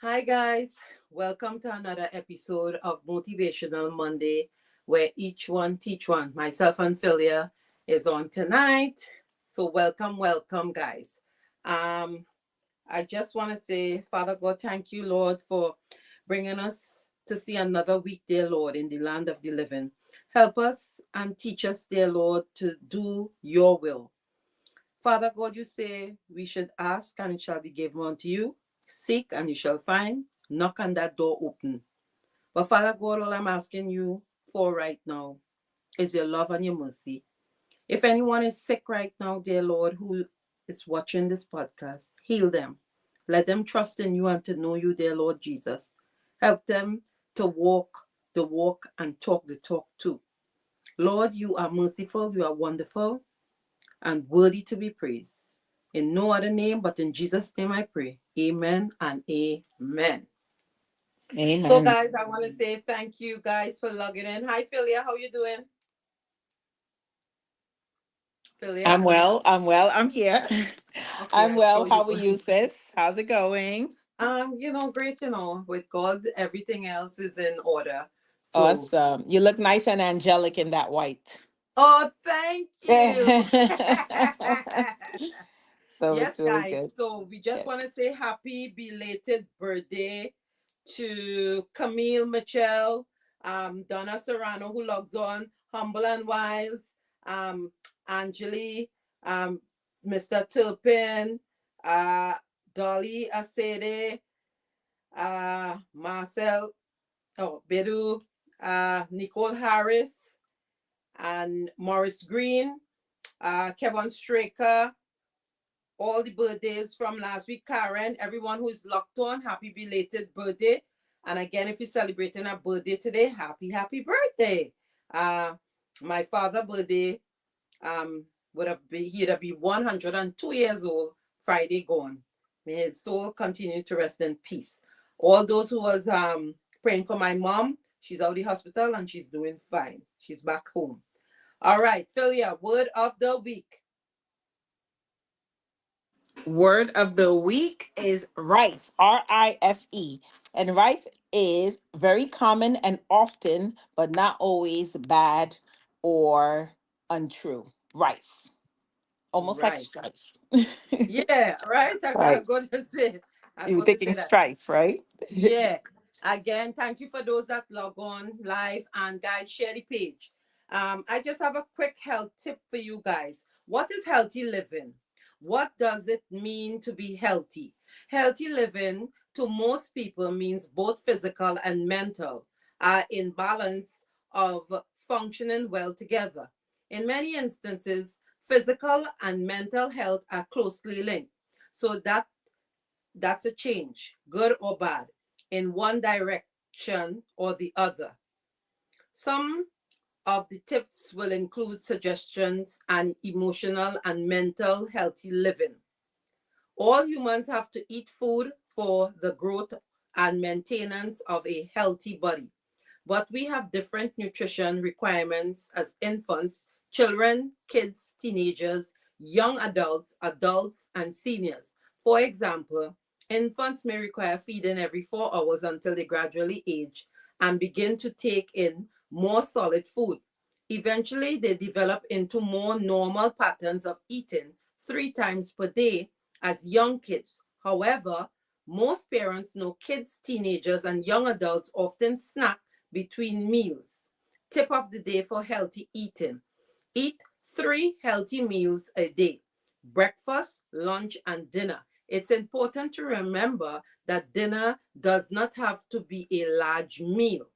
Hi, guys. Welcome to another episode of Motivational Monday, where each one teach one. Myself and Philia is on tonight. So, welcome, guys. Um, I just want to say, Father God, thank you, Lord, for bringing us to see another week, dear Lord, in the land of the living. Help us and teach us, dear Lord, to do your will. Father God, you say we should ask and it shall be given unto you. Seek and you shall find. Knock and that door open. But Father God, all I'm asking you for right now is your love and your mercy. If anyone is sick right now, dear Lord, who is watching this podcast, heal them. Let them trust in you and to know you, dear Lord Jesus. Help them to walk the walk and talk the talk too. Lord, you are merciful, you are wonderful, and worthy to be praised. In no other name but in Jesus' name I pray. Amen and amen. So Amen. guys, I want to say thank you guys for logging in. Hi Philia, how you doing? Philia? I'm here. Okay, I'm I saw well. you. How are you, sis? How's it going? Great, with God, everything else is in order. So, Awesome. You look nice and angelic in that white. oh, thank you. So Yes, it's really guys. good. So we just Yes. want to say happy belated birthday to Camille Mitchell, Donna Serrano, who logs on, Humble and Wise, um, Angeli, um, Mr. Turpin, uh, Dolly Asede, Marcel, Bedu, Nicole Harris, and Morris Green, Kevin Straker, all the birthdays from last week. Karen, everyone who is locked on, happy belated birthday. And again, if you're celebrating a birthday today, happy birthday. Uh, my father' birthday um, he'd have been 102 years old Friday gone. May his soul continue to rest in peace. All those who was praying for my mom, she's out of the hospital and she's doing fine. She's back home. All right, Philia, word of the week. Word of the week is rife, Rife. And rife is very common and often, but not always bad or untrue. Rife. Almost like Right. strife. Yeah, right. I Right. got to say, I You were got to thinking say that. strife, right? Yeah. Again, thank you for those that log on live and guys share the page. I just have a quick health tip for you guys. What is healthy living? What does it mean to be healthy? Healthy living to most people means both physical and mental are in balance of functioning well together. In many instances, physical and mental health are closely linked. So that's a change, good or bad, in one direction or the other. Some of the tips will include suggestions and emotional and mental healthy living. All humans have to eat food for the growth and maintenance of a healthy body, but we have different nutrition requirements as infants, children, kids, teenagers, young adults, and seniors. For example, infants may require feeding every 4 hours until they gradually age and begin to take in more solid food. Eventually, they develop into more normal patterns of eating 3 times per day as young kids. However, most parents know kids, teenagers, and young adults often snack between meals. Tip of the day for healthy eating: eat 3 healthy meals a day: breakfast, lunch, and dinner. It's important to remember that dinner does not have to be a large meal.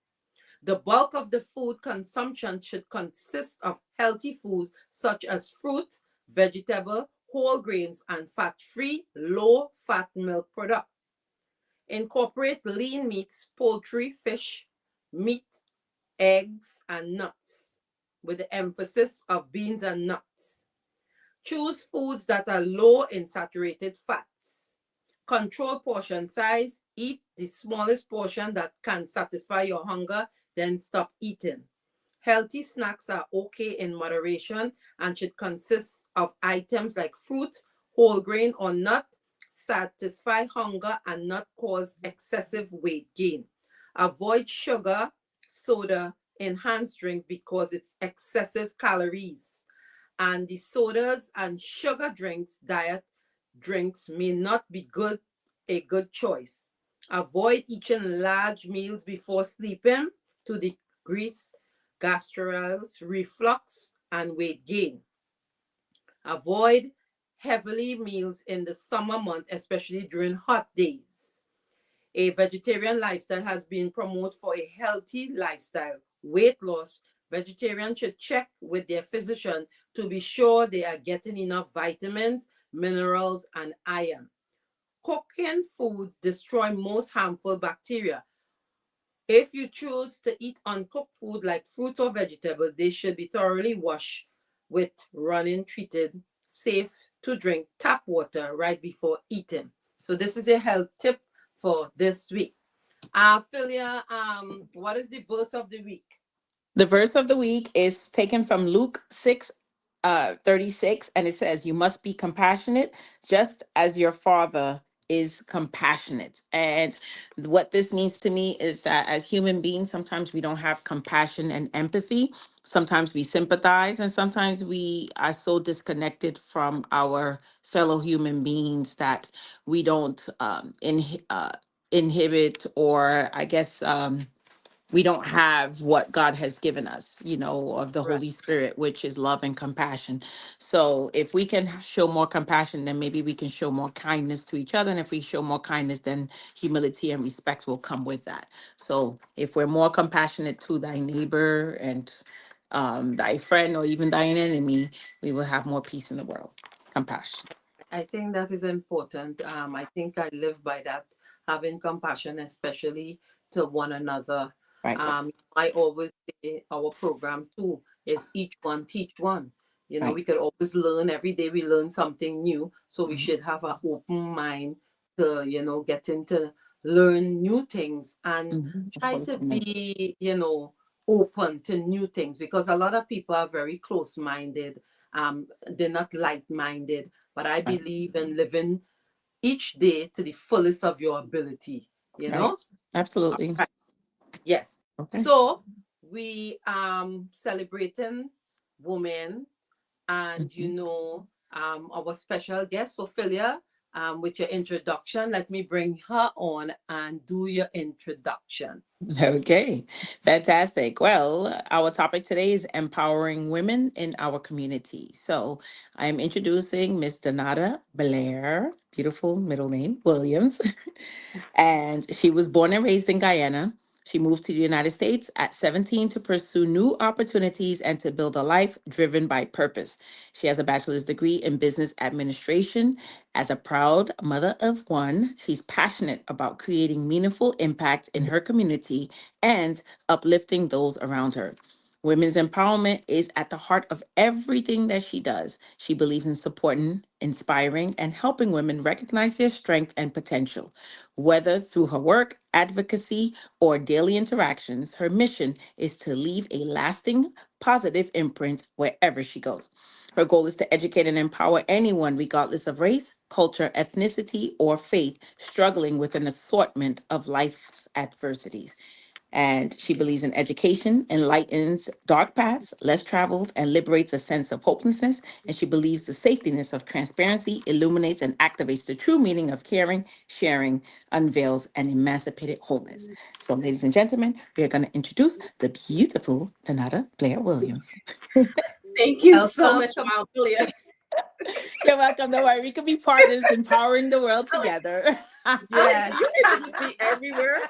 The bulk of the food consumption should consist of healthy foods such as fruit, vegetable, whole grains, and fat-free, low-fat milk products. Incorporate lean meats, poultry, fish, meat, eggs, and nuts, with the emphasis of beans and nuts. Choose foods that are low in saturated fats. Control portion size. Eat the smallest portion that can satisfy your hunger, then stop eating. Healthy snacks are okay in moderation and should consist of items like fruit, whole grain or nut, satisfy hunger and not cause excessive weight gain. Avoid sugar, soda, enhanced drink because it's excessive calories. And the sodas and sugar drinks, diet drinks may not be a good choice. Avoid eating large meals before sleeping to decrease gastrals, reflux, and weight gain. Avoid heavily meals in the summer month, especially during hot days. A vegetarian lifestyle has been promoted for a healthy lifestyle. Weight loss, vegetarians should check with their physician to be sure they are getting enough vitamins, minerals, and iron. Cooking food destroy most harmful bacteria. If you choose to eat uncooked food like fruit or vegetables, they should be thoroughly washed with running treated, safe to drink tap water right before eating. So this is a health tip for this week. Philia, what is the verse of the week? The verse of the week is taken from Luke 6, 36, and it says, "You must be compassionate just as your Father is compassionate." And what this means to me is that as human beings, sometimes we don't have compassion and empathy. Sometimes we sympathize, and sometimes we are so disconnected from our fellow human beings that we don't inhibit, or I guess, we don't have what God has given us, of the Right. Holy Spirit, which is love and compassion. So if we can show more compassion, then maybe we can show more kindness to each other. And if we show more kindness, then humility and respect will come with that. So if we're more compassionate to thy neighbor and thy friend or even thine enemy, we will have more peace in the world. Compassion. I think that is important. I think I live by that, having compassion, especially to one another. Right. I always say our program too is each one teach one. Right. We could always learn every day. We learn something new, so we Mhm. should have an open mind to get into learn new things and Mhm. try to Fulfillment. be open to new things because a lot of people are very close minded. They're not light minded, but I Right. believe in living each day to the fullest of your ability, you Right. know? All Absolutely. right. Yes. Okay. So we celebrating women and Mhm. our special guest, Ophelia, with your introduction. Let me bring her on and do your introduction. Okay, fantastic. Well, our topic today is empowering women in our community. So I'm introducing Miss Donata Blair, beautiful middle name, Williams. And she was born and raised in Guyana. She moved to the United States at 17 to pursue new opportunities and to build a life driven by purpose. She has a bachelor's degree in business administration. As a proud mother of one, she's passionate about creating meaningful impact in her community and uplifting those around her. Women's empowerment is at the heart of everything that she does. She believes in supporting, inspiring, and helping women recognize their strength and potential. Whether through her work, advocacy, or daily interactions, her mission is to leave a lasting, positive imprint wherever she goes. Her goal is to educate and empower anyone, regardless of race, culture, ethnicity, or faith, struggling with an assortment of life's adversities. And she believes in education, enlightens dark paths, less traveled, and liberates a sense of hopelessness. And she believes the safetyness of transparency illuminates and activates the true meaning of caring, sharing, unveils, and emancipated wholeness. So, ladies and gentlemen, we are going to introduce the beautiful Donata Blair Williams. Thank you so Welcome much, to Mount Julia. You're welcome. Don't worry. We could be partners empowering the world together. Yes. You introduce me everywhere.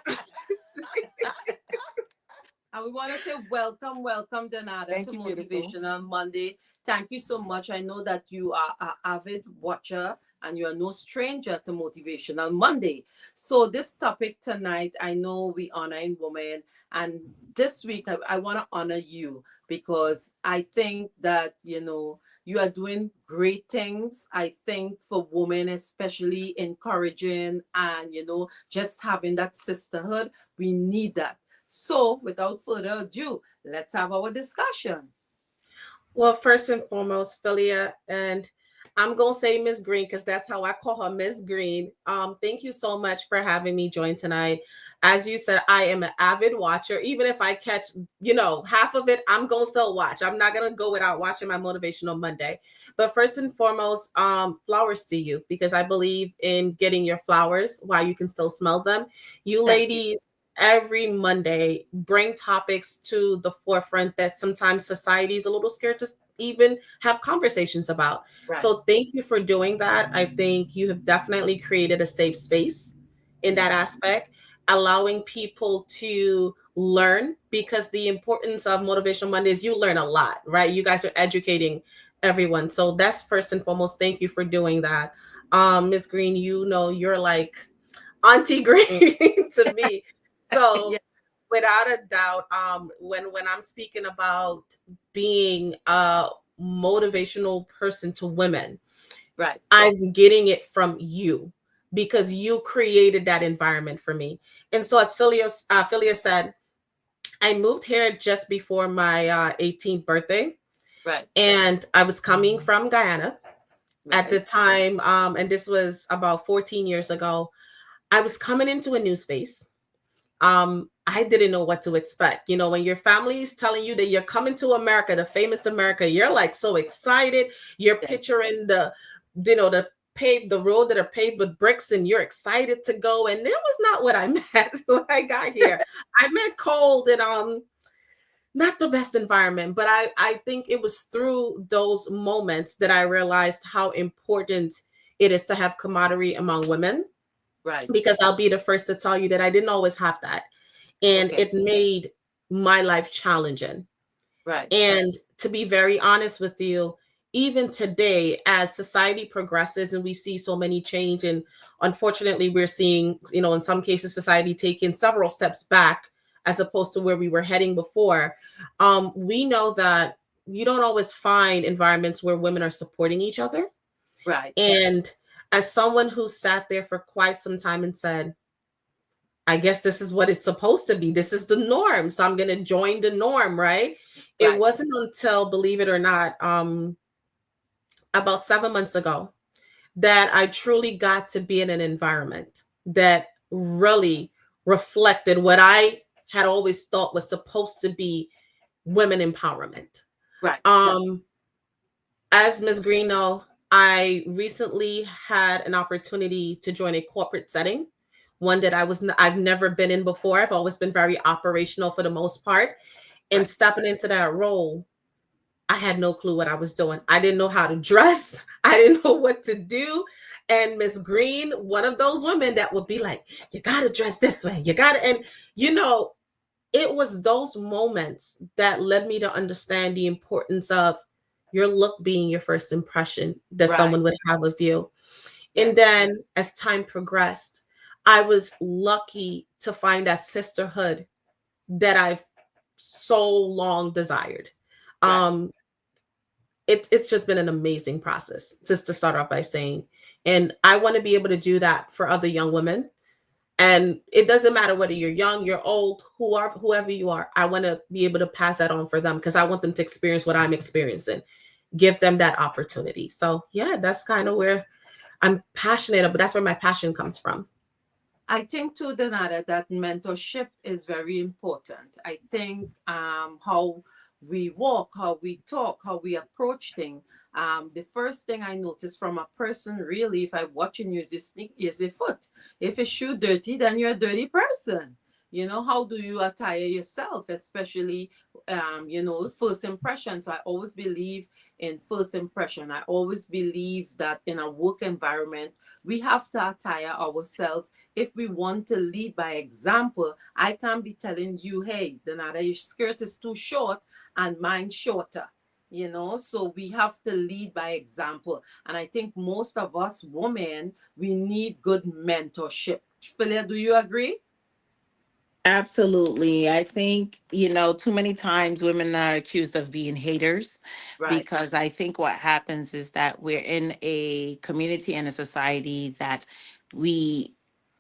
And we want to say welcome, Donata, to Thank you, beautiful. Motivational Monday. Thank you so much. I know that you are an avid watcher and you are no stranger to Motivational Monday. So this topic tonight, I know we honor in women. And this week, I want to honor you because I think that, you are doing great things. I think for women, especially encouraging and, just having that sisterhood, we need that. So, without further ado, let's have our discussion. Well, first and foremost, Philia, and I'm gonna say Miss Green because that's how I call her, Miss Green. Thank you so much for having me join tonight. As you said, I am an avid watcher. Even if I catch, half of it, I'm gonna still watch. I'm not gonna go without watching my motivational Monday. But first and foremost, flowers to you because I believe in getting your flowers while you can still smell them. You Thank you. ladies every Monday bring topics to the forefront that sometimes society is a little scared to even have conversations about. Right. So thank you for doing that. I think you have definitely created a safe space in that aspect, allowing people to learn because the importance of Motivational Mondays, you learn a lot, right? You guys are educating everyone. So that's first and foremost. Thank you for doing that. Miss Green, you're like Auntie Green to me. So Yeah. without a doubt, when I'm speaking about being a motivational person to women, Right. I'm getting it from you because you created that environment for me. And so, as Philia said, I moved here just before my 18th birthday, Right. and I was coming from Guyana at the Right. time, and this was about 14 years ago. I was coming into a new space. I didn't know what to expect. When your family is telling you that you're coming to America, the famous America, you're like so excited. You're Yeah. picturing the road that are paved with bricks, and you're excited to go. And it was not what I met when I got here. I met cold and not the best environment, but I think it was through those moments that I realized how important it is to have camaraderie among women, Right. because I'll be the first to tell you that I didn't always have that. And Okay. it made my life challenging. Right. And to be very honest with you, even today, as society progresses and we see so many change, and unfortunately, we're seeing, in some cases, society taking several steps back as opposed to where we were heading before. We know that you don't always find environments where women are supporting each other. Right. And as someone who sat there for quite some time and said, I guess this is what it's supposed to be. This is the norm. So I'm going to join the norm, right? It Right. wasn't until, believe it or not, about 7 months ago that I truly got to be in an environment that really reflected what I had always thought was supposed to be women empowerment. Right. Um, as Ms. Green know, I recently had an opportunity to join a corporate setting, one that I've never been in before. I've always been very operational for the most part. And Right. stepping into that role, I had no clue what I was doing. I didn't know how to dress. I didn't know what to do. And Miss Green, one of those women that would be like, you gotta dress this way. You gotta, and you know, it was those moments that led me to understand the importance of your look being your first impression that Right. someone would have of you. And Yes. then as time progressed, I was lucky to find that sisterhood that I've so long desired. Right. Um, it's just been an amazing process, just to start off by saying. And I want to be able to do that for other young women. And it doesn't matter whether you're young, you're old, whoever you are. I want to be able to pass that on for them because I want them to experience what I'm experiencing. Give them that opportunity. So yeah, that's kind of where I'm passionate, but that's where my passion comes from. I think too, Donata, that mentorship is very important. I think how we walk, how we talk, how we approach things. The first thing I notice from a person, really, if I'm watching you, is a sneak, is a foot. If a shoe dirty, then you're a dirty person. How do you attire yourself, especially, first impression. So I always believe in first impression. I always believe that in a work environment, we have to attire ourselves if we want to lead by example. I can't be telling you, hey, Donata, your skirt is too short and mine shorter. So we have to lead by example. And I think most of us women, we need good mentorship. Philia, do you agree? Absolutely. I think, too many times women are accused of being haters Right. because I think what happens is that we're in a community and a society that we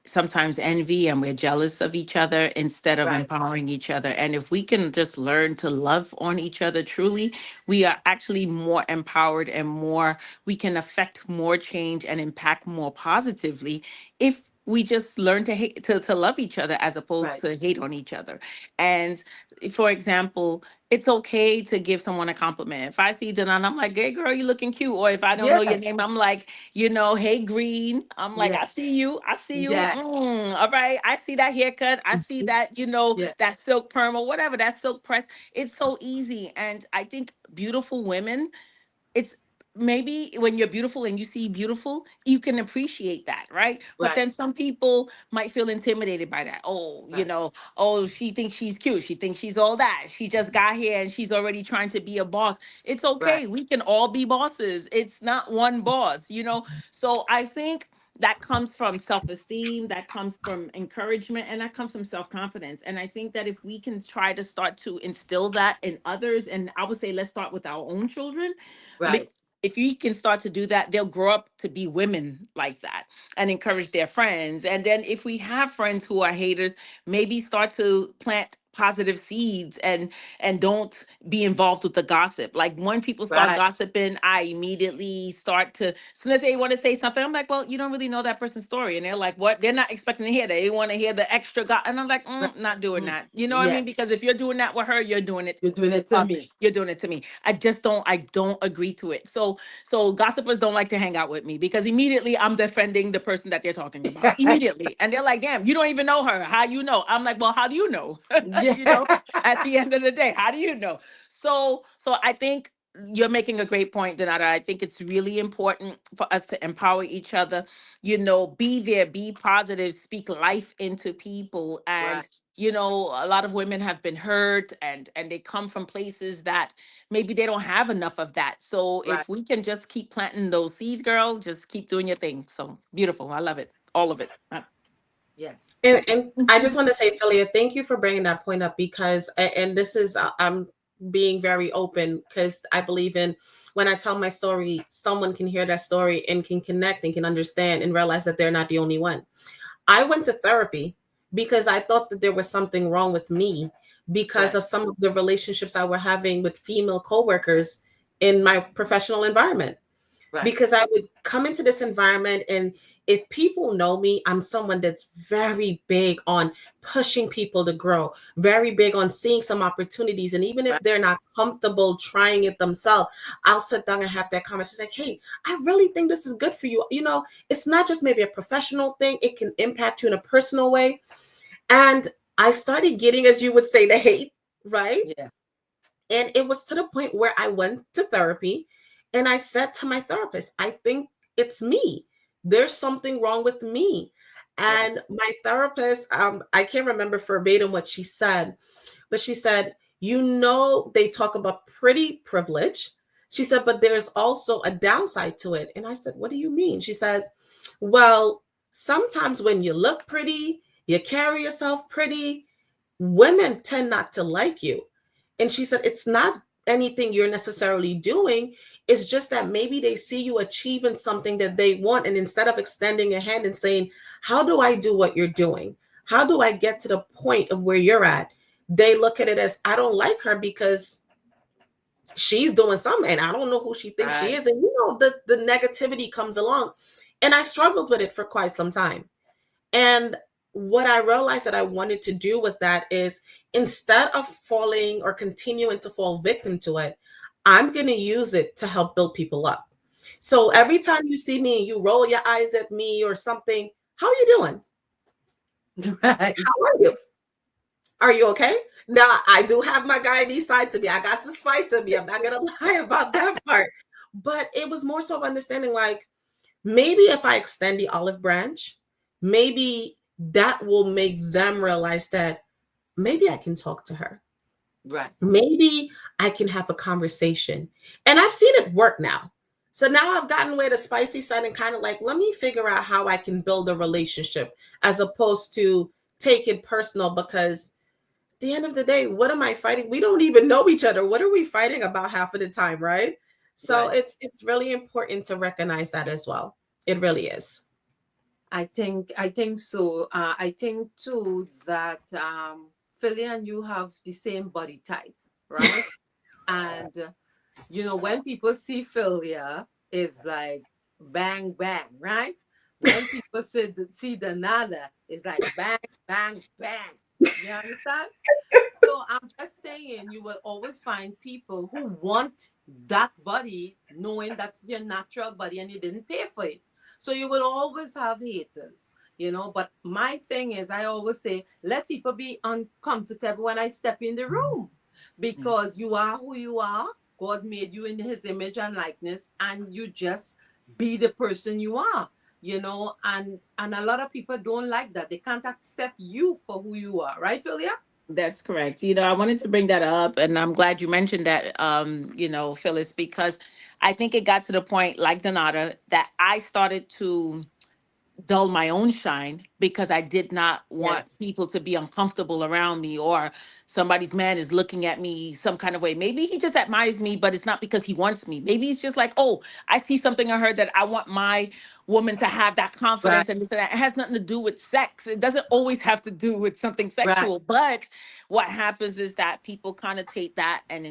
sometimes envy and we're jealous of each other instead of Right. empowering each other. And if we can just learn to love on each other truly, we are actually more empowered and more, we can affect more change and impact more positively if we just learn to hate to love each other as opposed Right. to hate on each other. And for example, it's okay to give someone a compliment. If I see Danan, I'm like, hey girl, you looking cute. Or if I don't know your Yeah. name, I'm like, hey Green. I'm like, Yeah. I see you. I see you. Yeah. All right. I see that haircut. I see Mhm. that, Yeah. that silk perm or whatever, that silk press. It's so easy. And I think beautiful women, it's maybe when you're beautiful and you see beautiful, you can appreciate that, right? But Right. then some people might feel intimidated by that. Oh, Right. oh, she thinks she's cute. She thinks she's all that. She just got here and she's already trying to be a boss. It's Right. okay. We can all be bosses. It's not one boss. So I think that comes from self-esteem, that comes from encouragement, and that comes from self-confidence. And I think that if we can try to start to instill that in others, and I would say let's start with our own children, Right. if you can start to do that, they'll grow up to be women like that and encourage their friends. And then if we have friends who are haters, maybe start to plant positive seeds and don't be involved with the gossip. Like when people start Right. gossiping, I immediately start to, as soon as they want to say something, I'm like, well, you don't really know that person's story. And they're like, what? They're not expecting to hear that. They want to hear the extra and I'm like, Right. not doing Mm. that. You know what I Yeah. mean? Because if you're doing that with her, you're doing it You're doing it to uh, me. you're doing it to me. I don't agree to it. So gossipers don't like to hang out with me because immediately I'm defending the person that they're talking about. Immediately. And they're like, damn, you don't even know her. How you know? I'm like, well, how do you know? Yeah. you know, at the end of the day, how do you know? So I think you're making a great point, Donata. I think it's really important for us to empower each other, be there, be positive, speak life into people. Right. And a lot of women have been hurt and they come from places that maybe they don't have enough of that. So Right. if we can just keep planting those seeds, girl, just keep doing your thing. So beautiful. I love it. All of it. Yes. And I just want to say, Philia, thank you for bringing that point up because, and this is, I'm being very open because I believe in when I tell my story, someone can hear that story and can connect and can understand and realize that they're not the only one. I went to therapy because I thought that there was something wrong with me because Right. of some of the relationships I were having with female coworkers in my professional environment. Right. Because I would come into this environment, and if people know me, I'm someone that's very big on pushing people to grow, very big on seeing some opportunities. And even if Right. they're not comfortable trying it themselves, I'll sit down and have that conversation like, hey, I really think this is good for you. It's not just maybe a professional thing, it can impact you in a personal way. And I started getting, as you would say, the hate, right? Yeah. And it was to the point where I went to therapy and I said to my therapist, I think it's me. There's something wrong with me. Right. And my therapist, I can't remember verbatim what she said, but she said, they talk about pretty privilege. She said, but there's also a downside to it. And I said, what do you mean? She says, well, sometimes when you look pretty, you carry yourself pretty, women tend not to like you. And she said, it's not anything you're necessarily doing. It's just that maybe they see you achieving something that they want. And instead of extending a hand and saying, how do I do what you're doing? How do I get to the point of where you're at? They look at it as, I don't like her because she's doing something and I don't know who she thinks she Right. is. And the negativity comes along. And I struggled with it for quite some time. And what I realized that I wanted to do with that is, instead of falling or continuing to fall victim to it, I'm going to use it to help build people up. So Right. every time you see me and you roll your eyes at me or something, how are you doing? Right. How are you? Are you okay? Now, I do have my Guyanese side to me. I got some spice in me. I'm not going to lie about that part. But it was more so of understanding, like, maybe if I extend the olive branch, maybe that will make them realize that maybe I can talk to her. Right. Maybe I can have a conversation. And I've seen it work now. So now I've gotten away the spicy side and kind of like, let me figure out how I can build a relationship as opposed to take it personal, because at the end of the day, what am I fighting? We don't even know each other. What are we fighting about half of the time, right? So Right. it's really important to recognize that as well. It really is. I think so. I think too that Philly and you have the same body type, right? And when people see Philia, it's like bang bang, right? When people see the nada, it's like bang bang bang. You understand? So I'm just saying, you will always find people who want that body, knowing that's your natural body and you didn't pay for it. So you will always have haters. But my thing is, I always say, let people be uncomfortable when I step in the room, because you are who you are. God made you in His image and likeness, and you just be the person you are. And a lot of people don't like that. They can't accept you for who you are, right, Philia? That's correct. I wanted to bring that up, and I'm glad you mentioned that, Phyllis, because I think it got to the point, like Donata, that I started to dull my own shine because I did not want Yes. people to be uncomfortable around me, or somebody's man is looking at me some kind of way. Maybe he just admires me, but it's not because he wants me. Maybe it's just like, oh, I see something in her that I want my woman to have that Right. confidence and this and that. It has nothing to do with sex. It doesn't always have to do with something Right. sexual. But what happens is that people connotate that and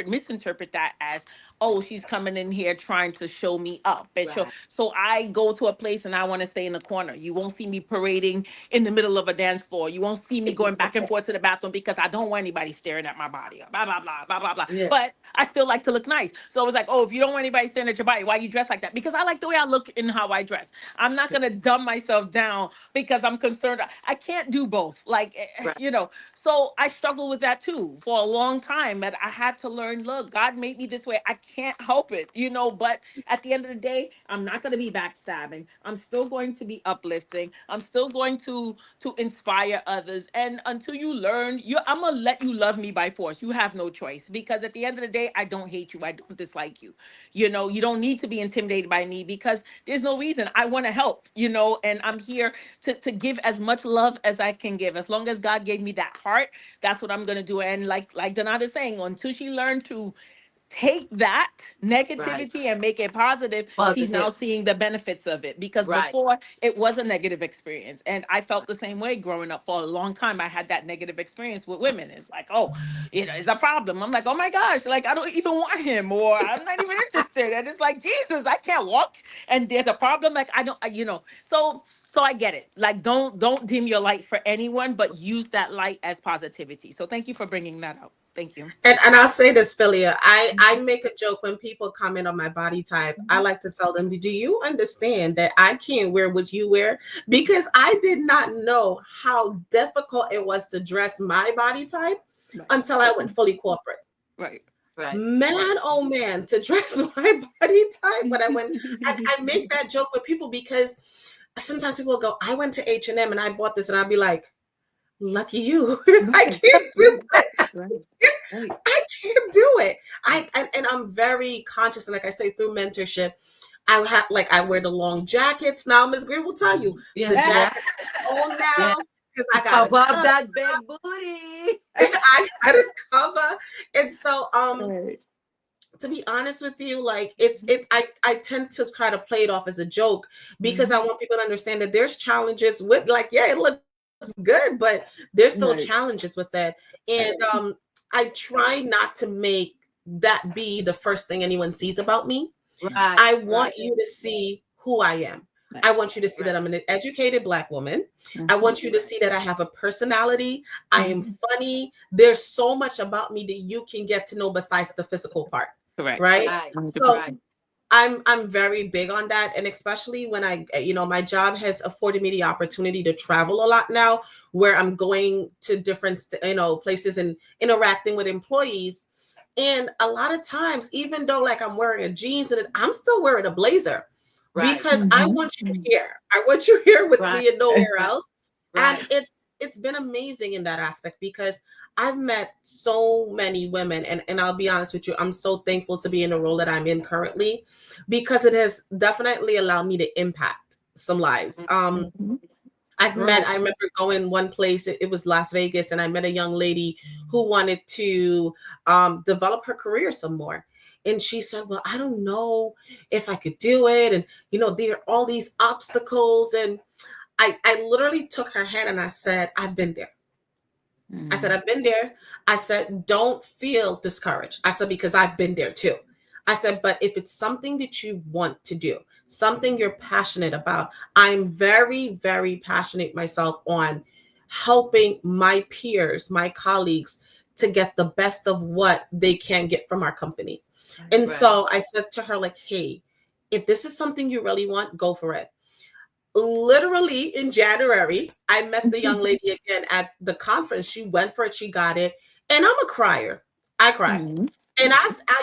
misinterpret that as, oh, she's coming in here trying to show me up and show. Right. So I go to a place and I want to stay in the corner. You won't see me parading in the middle of a dance floor. You won't see me going back and forth to the bathroom because I don't want anybody staring at my body. Blah blah blah blah blah blah. Yeah. But I still like to look nice. So it was like, oh, if you don't want anybody staring at your body, why you dress like that? Because I like the way I look in how I dress. I'm not gonna dumb myself down because I'm concerned. I can't do both. Like, Right. So I struggled with that too for a long time. But I had to learn, look, God made me this way. I can't help it. But at the end of the day, I'm not going to be backstabbing. I'm still going to be uplifting. I'm still going to inspire others. And until you learn, I'm gonna let you love me by force. You have no choice, because at the end of the day, I don't hate you. I don't dislike you. You don't need to be intimidated by me, because there's no reason. I want to help, and I'm here to give as much love as I can give. As long as God gave me that heart, that's what I'm gonna do. And like Donata is saying, until she learned to take that Right. negativity and make it positive, she's now Positive. seeing the benefits of it. Because Right. before, it was a negative experience. And I felt the same way growing up. For a long time, I had that negative experience with women. It's like, oh, it's a problem. I'm like, oh my gosh, like, I don't even want him, or I'm not even interested. And it's like, Jesus, I can't walk. And there's a problem. Like, I don't, so I get it. Like, don't dim your light for anyone, but use that light as positivity. So thank you for bringing that up. Thank you. And I'll say this, Philia. I make a joke when people comment on my body type. I Mhm. like to tell them, do you understand that I can't wear what you wear? Because I did not know how difficult it was to dress my body type Right. until I went fully corporate. Right. Right. Man, oh man, to dress my body type when I went, I make that joke with people because sometimes people go, I went to H&M and I bought this, and I'd be like, lucky you. I Right. can't do it. Right. Right. I can't do it. And I'm very conscious, and like I say, through mentorship, I wear the long jackets now. Ms. Green will tell you Yeah. the Yeah. jackets on Yeah. now because I got Cover to up cover. that big booty. I got to cover. And so, Right. to be honest with you, like I tend to try to play it off as a joke because Mhm. I want people to understand that there's challenges with, like, yeah, it looks good, but there's still Right. challenges with that. And I try not to make that be the first thing anyone sees about me. Right. I Right. want you to see who I am. I Right. want you to see Right. that I'm an educated Black woman. I Mhm. want you to see that I have a personality. I am Mhm. funny. There's so much about me that you can get to know besides the physical part, Correct. right? Right. So 100%. Right. I'm very big on that, and especially when my job has afforded me the opportunity to travel a lot now, where I'm going to different places and interacting with employees. And a lot of times, even though like I'm wearing a jeans and I'm still wearing a blazer Right. because I Mhm. want you here. I want you here with Right. me and nowhere Right. else. And Right. it's been amazing in that aspect because I've met so many women, and I'll be honest with you, I'm so thankful to be in the role that I'm in currently because it has definitely allowed me to impact some lives. Mhm. Mhm. I remember going one place, it was Las Vegas, and I met a young lady who wanted to develop her career some more. And she said, well, I don't know if I could do it. And, there are all these obstacles. And I literally took her hand and I said, I've been there. I said, I've been there. I said, don't feel discouraged. I said, because I've been there too. I said, but if it's something that you want to do, something you're passionate about, I'm very, very passionate myself on helping my peers, my colleagues to get the best of what they can get from our company. And Right. so I said to her, like, hey, if this is something you really want, go for it. Literally in January, I met the young lady again at the conference. She went for it, she got it. And I'm a crier. I cry. Mhm. And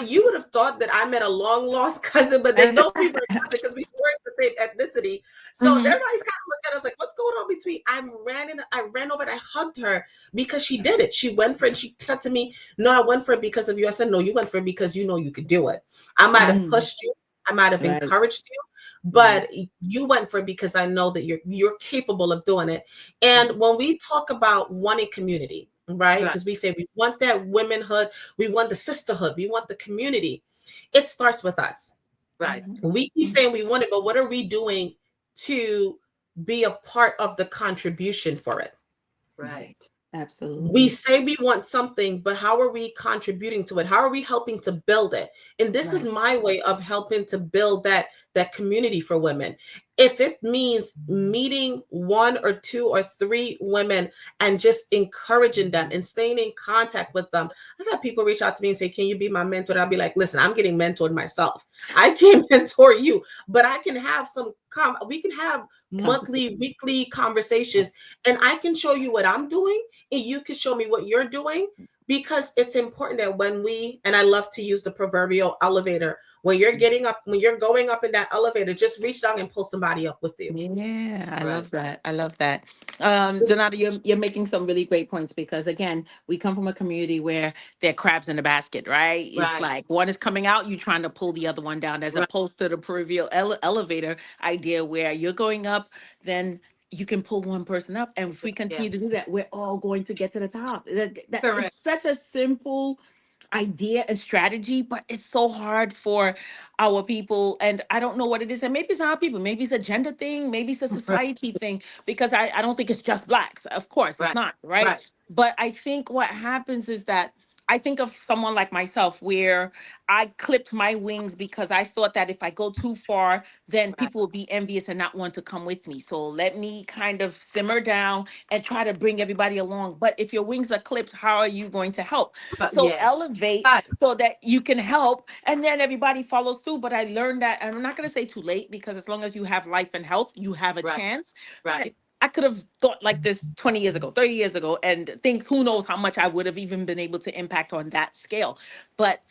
you would have thought that I met a long lost cousin, but they know we were a cousin because we were the same ethnicity. So Mhm. everybody's kind of looking at us like, what's going on between? I ran over and I hugged her because she did it. She went for it. And she said to me, no, I went for it because of you. I said, no, you went for it because you know you could do it. I might have Mhm. pushed you. I might have Right. encouraged you, but you went for it because I know that you're capable of doing it. And when we talk about wanting community, right? Right. Because we say we want that womanhood, we want the sisterhood, we want the community. It starts with us. Right. We keep saying we want it, but what are we doing to be a part of the contribution for it? Right. We Absolutely. say we want something, but how are we contributing to it? How are we helping to build it? And this is Right. my way of helping to build that community for women. If it means meeting one or two or three women and just encouraging them and staying in contact with them. I got people reach out to me and say, can you be my mentor? And I'll be like, listen, I'm getting mentored myself. I can't mentor you, but I can have we can have monthly, Conversation. weekly conversations, and I can show you what I'm doing and you can show me what you're doing, because it's important that and I love to use the proverbial elevator, when you're going up in that elevator, just reach down and pull somebody up with you. Yeah, I Right. love that. I love that. Donata, you're making some really great points because again, we come from a community where there are crabs in the basket, right? It's Right. like one is coming out, you trying to pull the other one down, as Right. opposed to the proverbial elevator idea where you're going up, then you can pull one person up, and if we continue Yes. to do that, we're all going to get to the top. Correct. It's such a simple idea and strategy, but it's so hard for our people. And I don't know what it is. And maybe it's not our people, maybe it's a gender thing, maybe it's a Right. society thing, because I don't think it's just blacks. Of course, it's Right. not, right? Right. But I think what happens is that I think of someone like myself where I clipped my wings because I thought that if I go too far, then Right. people will be envious and not want to come with me. So let me kind of simmer down and try to bring everybody along. But if your wings are clipped, how are you going to help? But So yes. elevate Right. so that you can help, and then everybody follows through. But I learned that, and I'm not going to say too late, because as long as you have life and health, you have a Right. chance. But Right. I could have thought like this 20 years ago, 30 years ago, and think who knows how much I would have even been able to impact on that scale. But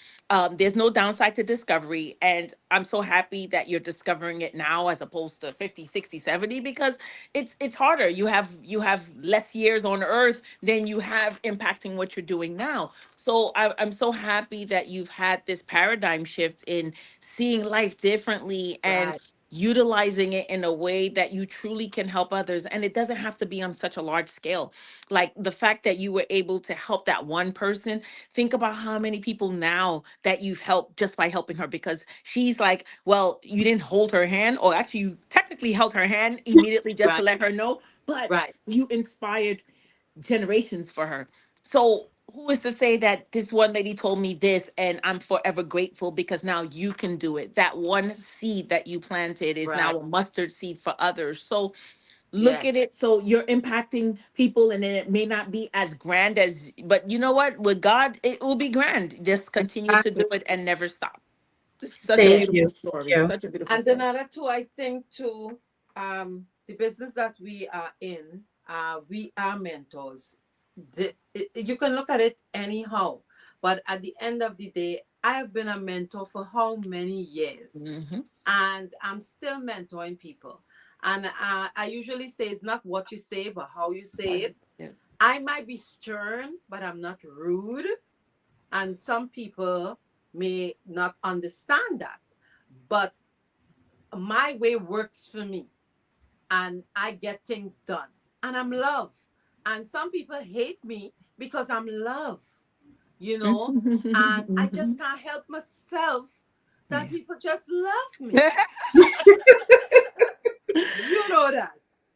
there's no downside to discovery. And I'm so happy that you're discovering it now as opposed to 50, 60, 70, because it's harder. You have less years on earth than you have impacting what you're doing now. So I'm so happy that you've had this paradigm shift in seeing life differently and Right. utilizing it in a way that you truly can help others. And it doesn't have to be on such a large scale. Like the fact that you were able to help that one person, think about how many people now that you've helped just by helping her, because she's like, well, you didn't hold her hand, or actually you technically held her hand immediately just to Right. let her know, but Right. you inspired generations for her. So who is to say that this one lady told me this and I'm forever grateful because now you can do it? That one seed that you planted is Right. now a mustard seed for others. So look at Yes. it. So you're impacting people, and then it may not be as grand as, but you know what? With God, it will be grand. Just continue to do Exactly. it and never stop. This is such a Thank Yes. you. beautiful Thank story. you. Such a beautiful And story. another too, I think too, the business that we are in, we are mentors. You can look at it anyhow, but at the end of the day, I have been a mentor for how many years, Hmm. and I'm still mentoring people. And I usually say it's not what you say, but how you say it. Yeah. I might be stern, but I'm not rude. And some people may not understand that. But my way works for me, and I get things done. And I'm love. And some people hate me because I'm love. you know, and I just Mhm. can't help myself that people just love me. You know that.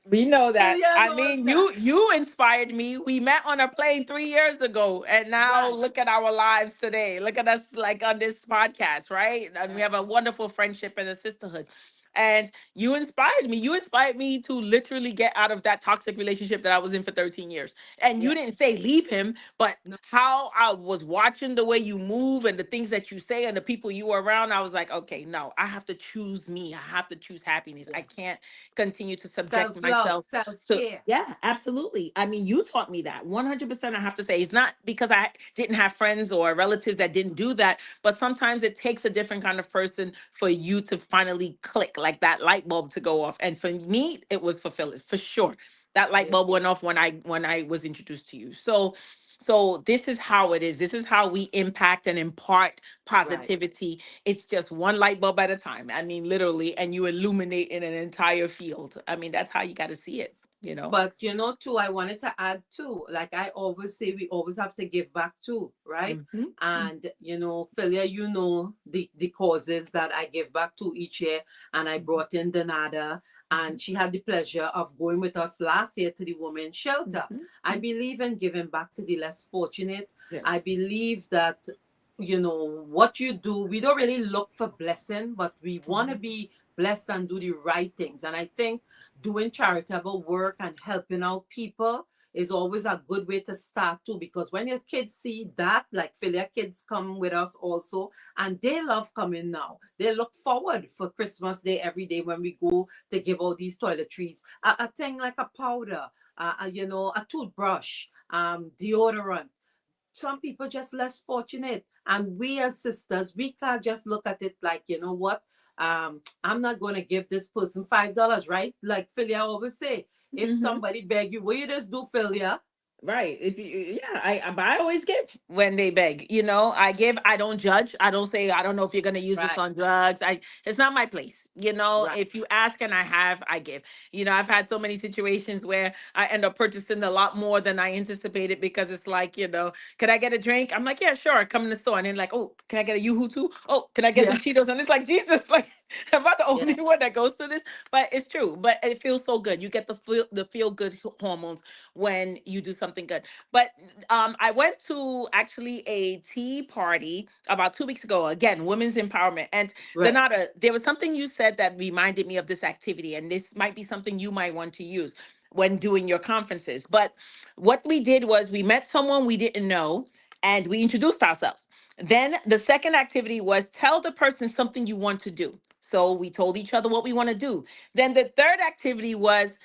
We know that. Philia I knows mean, that. you inspired me. We met on a plane 3 years ago, and now Right. look at our lives today. Look at us like on this podcast, right? And we Right. have a wonderful friendship and a sisterhood. And you inspired me. You inspired me to literally get out of that toxic relationship that I was in for 13 years. And you Yeah. didn't say leave him, but No. how I was watching the way you move and the things that you say and the people you were around, I was like, okay, no, I have to choose me. I have to choose happiness. I Yes. can't continue to subject Self love, myself self to. care. Yeah, absolutely. I mean, you taught me that 100%. I have to say, it's not because I didn't have friends or relatives that didn't do that, but sometimes it takes a different kind of person for you to finally click, like that light bulb to go off. And for me, it was for Phyllis, for sure. That light Yeah. bulb went off when I was introduced to you. So this is how it is. This is how we impact and impart Right. positivity. It's just one light bulb at a time. I mean, literally, and you illuminate in an entire field. I mean, that's how you got to see it, you know? But you know, too, I wanted to add too, like I always say, we always have to give back too, right? Hmm. And you know, Philia, you know the causes that I give back to each year. And I Hmm. brought in Donada, and she had the pleasure of going with us last year to the women's shelter. Hmm. I believe in giving back to the less fortunate. I Yes. believe that, you know, what you do, we don't really look for blessing, but we want to Hmm. be blessed and do the right things. And I think doing charitable work and helping out people is always a good way to start too, because when your kids see that, like Philia kids come with us also, and they love coming now. They look forward for Christmas Day every day when we go to give out these toiletries. A thing like a powder, you know, a toothbrush, deodorant. Some people just less fortunate, and we as sisters, we can't just look at it like, you know what, I'm not going to give this person $5, right? Like Philia always say, if Hmm. somebody beg you, what you just do, Philia? Right. If you, yeah, but I always give when they beg. You know, I give. I don't judge. I don't say I don't know if you're gonna use this Right. on drugs. It's not my place. You know, Right. if you ask and I have, I give. You know, I've had so many situations where I end up purchasing a lot more than I anticipated because it's like, you know, can I get a drink? I'm like, yeah, sure. Come in the store, and then like, oh, can I get a YooHoo too? Oh, can I get Yeah. some Cheetos? And it's like, Jesus, like, am I the only Yeah. one that goes through this? But it's true. But it feels so good. You get the feel good hormones when you do something good. But I went to actually a tea party about 2 weeks ago. Again, women's empowerment. And Right. Donata, there was something you said that reminded me of this activity, and this might be something you might want to use when doing your conferences. But what we did was we met someone we didn't know and we introduced ourselves. Then the second activity was tell the person something you want to do. So we told each other what we want to do. Then the third activity was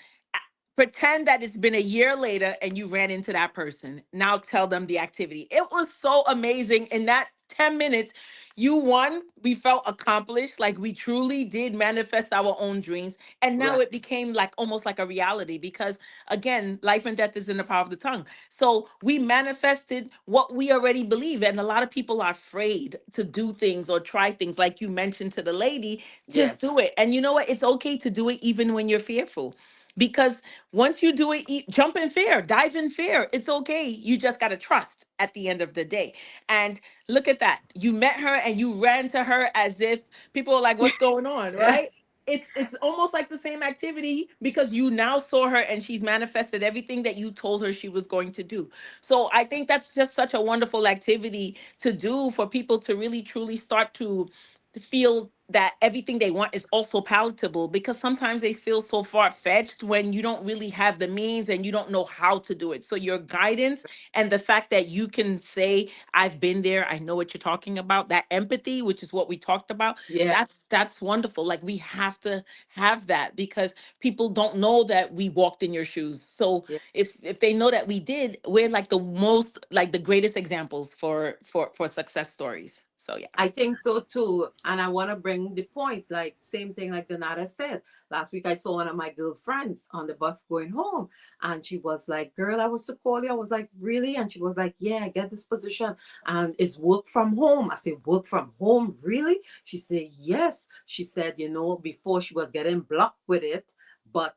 pretend that it's been a year later and you ran into that person. Now tell them the activity. It was so amazing. In that 10 minutes, you won. We felt accomplished. Like we truly did manifest our own dreams. And now Right. it became like almost like a reality because, again, life and death is in the power of the tongue. So we manifested what we already believe. And a lot of people are afraid to do things or try things, like you mentioned to the lady. Just Yes. do it. And you know what? It's okay to do it even when you're fearful. Because once you do it, jump in fear, dive in fear. It's okay. You just got to trust at the end of the day. And look at that. You met her and you ran to her as if people are like, what's going on? Yeah. Right? It's almost like the same activity because you now saw her and she's manifested everything that you told her she was going to do. So I think that's just such a wonderful activity to do for people to really truly start to feel that everything they want is also palatable, because sometimes they feel so far-fetched when you don't really have the means and you don't know how to do it. So your guidance and the fact that you can say, I've been there, I know what you're talking about, that empathy, which is what we talked about, Yeah. that's wonderful. Like we have to have that because people don't know that we walked in your shoes. So Yeah. if they know that we did, we're like the most, like the greatest examples for success stories. So yeah. I think so too. And I want to bring the point, like same thing like Donata said. Last week I saw one of my girlfriends on the bus going home, and she was like, girl, I was to call you. I was like, really? And she was like, yeah, I get this position and it's work from home. I said, work from home, really? She said, yes. She said, you know, before she was getting blocked with it, but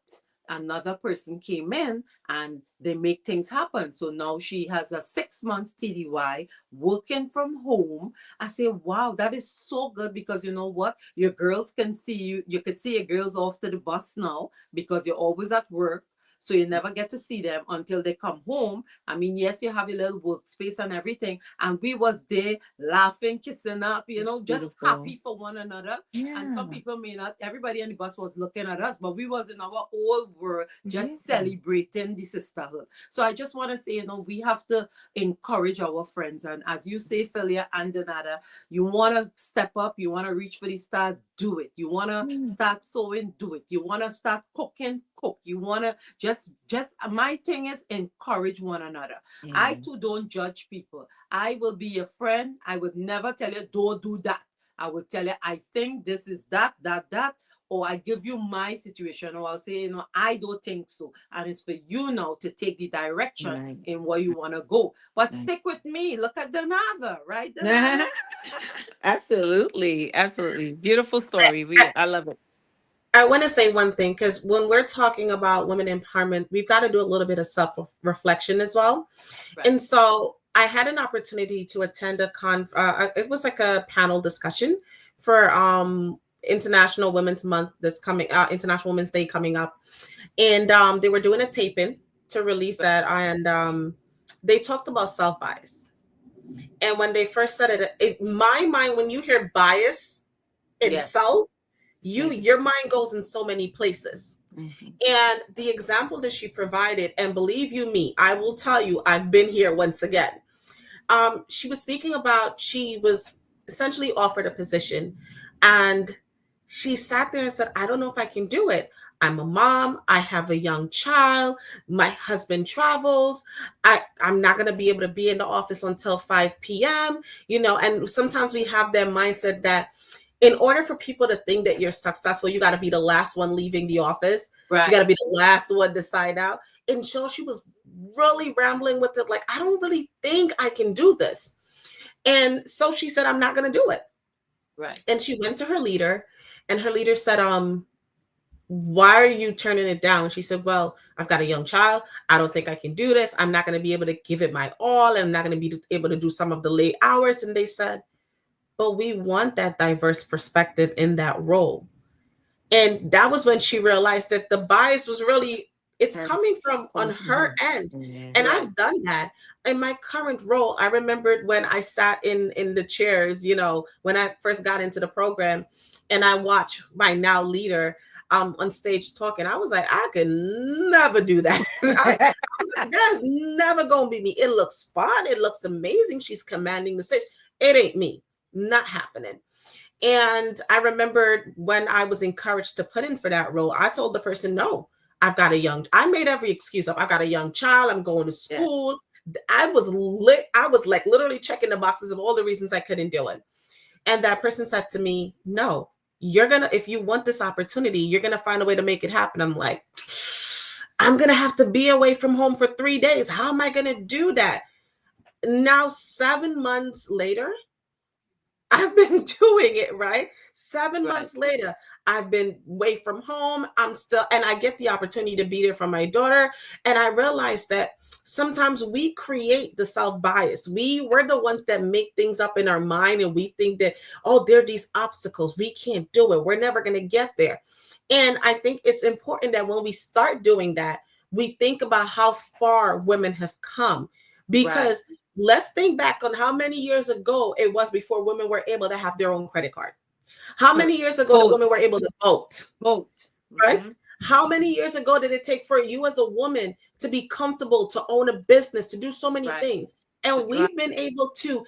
another person came in and they make things happen. So now she has a 6 months TDY working from home. I say, wow, that is so good, because you know what? Your girls can see you. You can see your girls off to the bus now because you're always at work. So you never get to see them until they come home. I mean, yes, you have your little workspace and everything. And we was there laughing, kissing up, It's just beautiful. happy for one another. And Yeah. some people may not, everybody on the bus was looking at us, but we was in our old world just Yeah. celebrating the sisterhood. So I just want to say, we have to encourage our friends. And as you say, Philia and Donata, you want to step up, you want to reach for the stars, do it. You want to Mm. start sewing, do it. You want to start cooking, cook. You want to just my thing is encourage one another. I Yeah. too don't judge people. I will be your friend. I would never tell you don't do that. I will tell you, I think this is that, or I give you my situation, or I'll say, I don't think so. And it's for you now to take the direction Right. in where you want to go. But Right. stick with me. Look at Donava, right, Donava? Absolutely. Absolutely. Beautiful story. I love it. I want to say one thing, because when we're talking about women empowerment, we've got to do a little bit of self reflection as well. Right. And so I had an opportunity to attend it was like a panel discussion for International Women's Month that's coming, International Women's Day coming up. And they were doing a taping to release Right. that. And they talked about self bias. And when they first said it, in my mind, when you hear bias in Yes. self, Yeah. your mind goes in so many places. Mhm. And the example that she provided, and believe you me, I will tell you, I've been here once again. She was speaking about, she was essentially offered a position, and she sat there and said, I don't know if I can do it. I'm a mom. I have a young child. My husband travels. I'm not going to be able to be in the office until 5 p.m. And sometimes we have that mindset that in order for people to think that you're successful, you got to be the last one leaving the office. You got to Right. be the last one to sign out. And so she was really rambling with it, like, I don't really think I can do this. And so she said, I'm not going to do it. Right. And she went to her leader, and her leader said, why are you turning it down? She said, well, I've got a young child. I don't think I can do this. I'm not going to be able to give it my all. And I'm not going to be able to do some of the late hours. And they said, but we want that diverse perspective in that role. And that was when she realized that the bias was really, it's Her- coming from on her Mhm. end. Yeah. And Right. I've done that in my current role. I remembered when I sat in the chairs, when I first got into the program, and I watched my now leader on stage talking. I was like, I could never do that. I was like, that's never gonna be me. It looks fun, it looks amazing. She's commanding the stage. It ain't me. Not happening. And I remembered when I was encouraged to put in for that role, I told the person, no, I made every excuse up. I've got a young child. I'm going to Yeah. school. I was lit. I was like literally checking the boxes of all the reasons I couldn't do it. And that person said to me, no, if you want this opportunity, you're going to find a way to make it happen. I'm like, I'm going to have to be away from home for 3 days. How am I going to do that? Now, 7 months later, I've been doing it, right? Seven Right. months later, I've been away from home. And I get the opportunity to be there for my daughter. And I realized that sometimes we create the self bias. We're the ones that make things up in our mind, and we think that, oh, there are these obstacles. We can't do it. We're never going to get there. And I think it's important that when we start doing that, we think about how far women have come, Right. because let's think back on how many years ago it was before women were able to have their own credit card. How Correct. many years ago that Vote. women were able to vote, Vote. right? Mhm. How many years ago did it take for you as a woman to be comfortable, to own a business, to do so many Right. things? To And drive. we've been able to,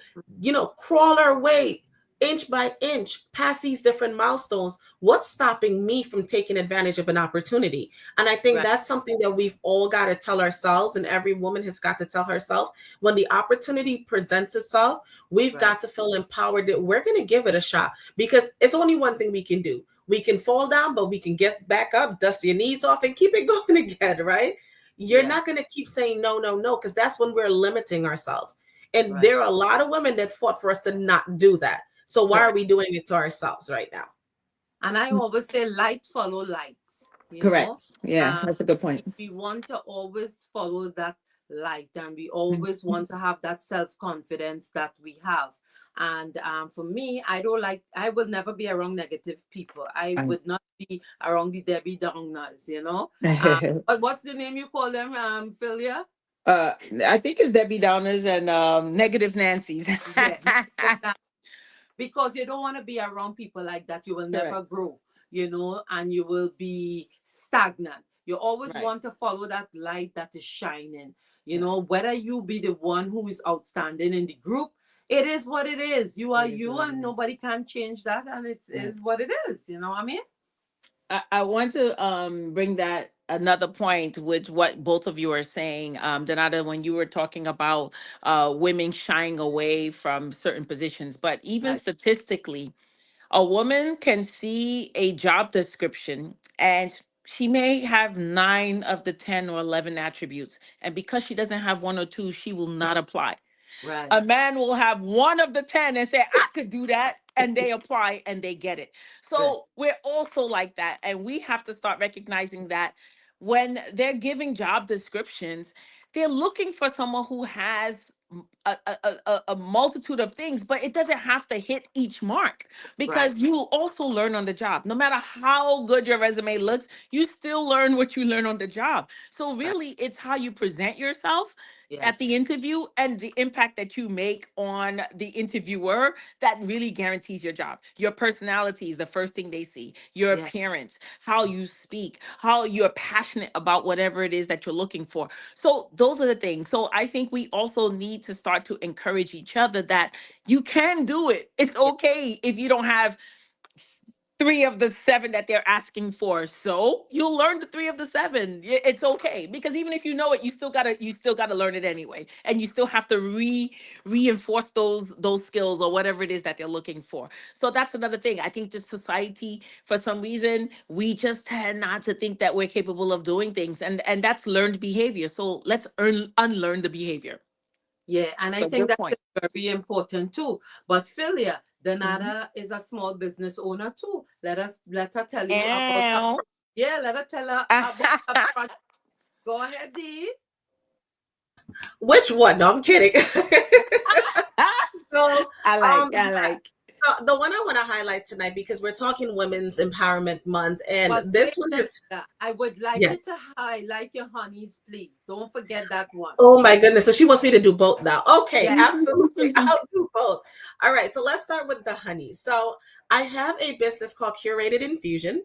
crawl our way inch by inch past these different milestones. What's stopping me from taking advantage of an opportunity? And I think Right. that's something that we've all got to tell ourselves, and every woman has got to tell herself. When the opportunity presents itself, we've Right. got to feel empowered that we're going to give it a shot, because it's only one thing we can do. We can fall down, but we can get back up, dust your knees off, and keep it going again, right? You're Yeah. not going to keep saying no, no, no, because that's when we're limiting ourselves. And Right. there are a lot of women that fought for us to not do that. So why are Correct. we doing it to ourselves right now? And I always say light follow light. you know. Correct. Yeah, Um, that's a good point. we want to always follow that light, and we Mhm. always want to have that self-confidence that we have. And for me, I will never be around negative people. I Right. would not be around the Debbie Downers, you know. But what's the name you call them, Philia? uh, I think it's Debbie Downers and negative Nancy's. Yeah, because you don't want to be around people like that. You will Correct. never grow, you know, and you will be stagnant. You always Right. want to follow that light that is shining, you Right. know, whether you be the one who is outstanding in the group. It is what it is. You are It is you, what it and is. nobody can change that, and it Right. is what it is. You know what I mean? I want to bring that another point, which what both of you are saying, Donata, when you were talking about women shying away from certain positions, but even Right, statistically, a woman can see a job description and she may have 9 of the 10 or 11 attributes. And because she doesn't have one or two, she will not apply. right, A man will have 1 of the 10 and say, I could do that. And they apply and they get it. right, So we're also like that. And we have to start recognizing that when they're giving job descriptions, they're looking for someone who has a multitude of things, but it doesn't have to hit each mark right, because you will also learn on the job. No matter how good your resume looks, you still learn what you learn on the job. So right. really, it's how you present yourself at the Yes, interview and the impact that you make on the interviewer that really guarantees your job. Your personality is the first thing they see, your yes, appearance, how you speak, how you're passionate about whatever it is that you're looking for. So those are the things. So I think we also need to start to encourage each other that you can do it. It's yes, okay if you don't have 3 of the 7 that they're asking for. So you'll learn the 3 of the 7. It's okay because even if you know it, you still gotta learn it anyway, and you still have to reinforce those skills or whatever it is that they're looking for. So that's another thing. I think the society, for some reason, we just tend not to think that we're capable of doing things, and that's learned behavior. So let's unlearn the behavior. yeah. And I So think good that is point. very important too. But Philia, Mhm. Donata is a small business owner too. Let her tell you about her. Ow. Yeah, let her tell her about her project. Go ahead, Dee. Which one? No, I'm kidding. So, I like, um, I like. so the one I want to highlight tonight because we're talking Women's Empowerment Month, and But this wait, one is Donata, I would like you yes. to highlight your honeys, please. Don't forget that one. Oh my goodness. So she wants me to do both now. Okay, Yes. absolutely. I'll do both. All right. So let's start with the honey. So I have a business called Curated Infusion.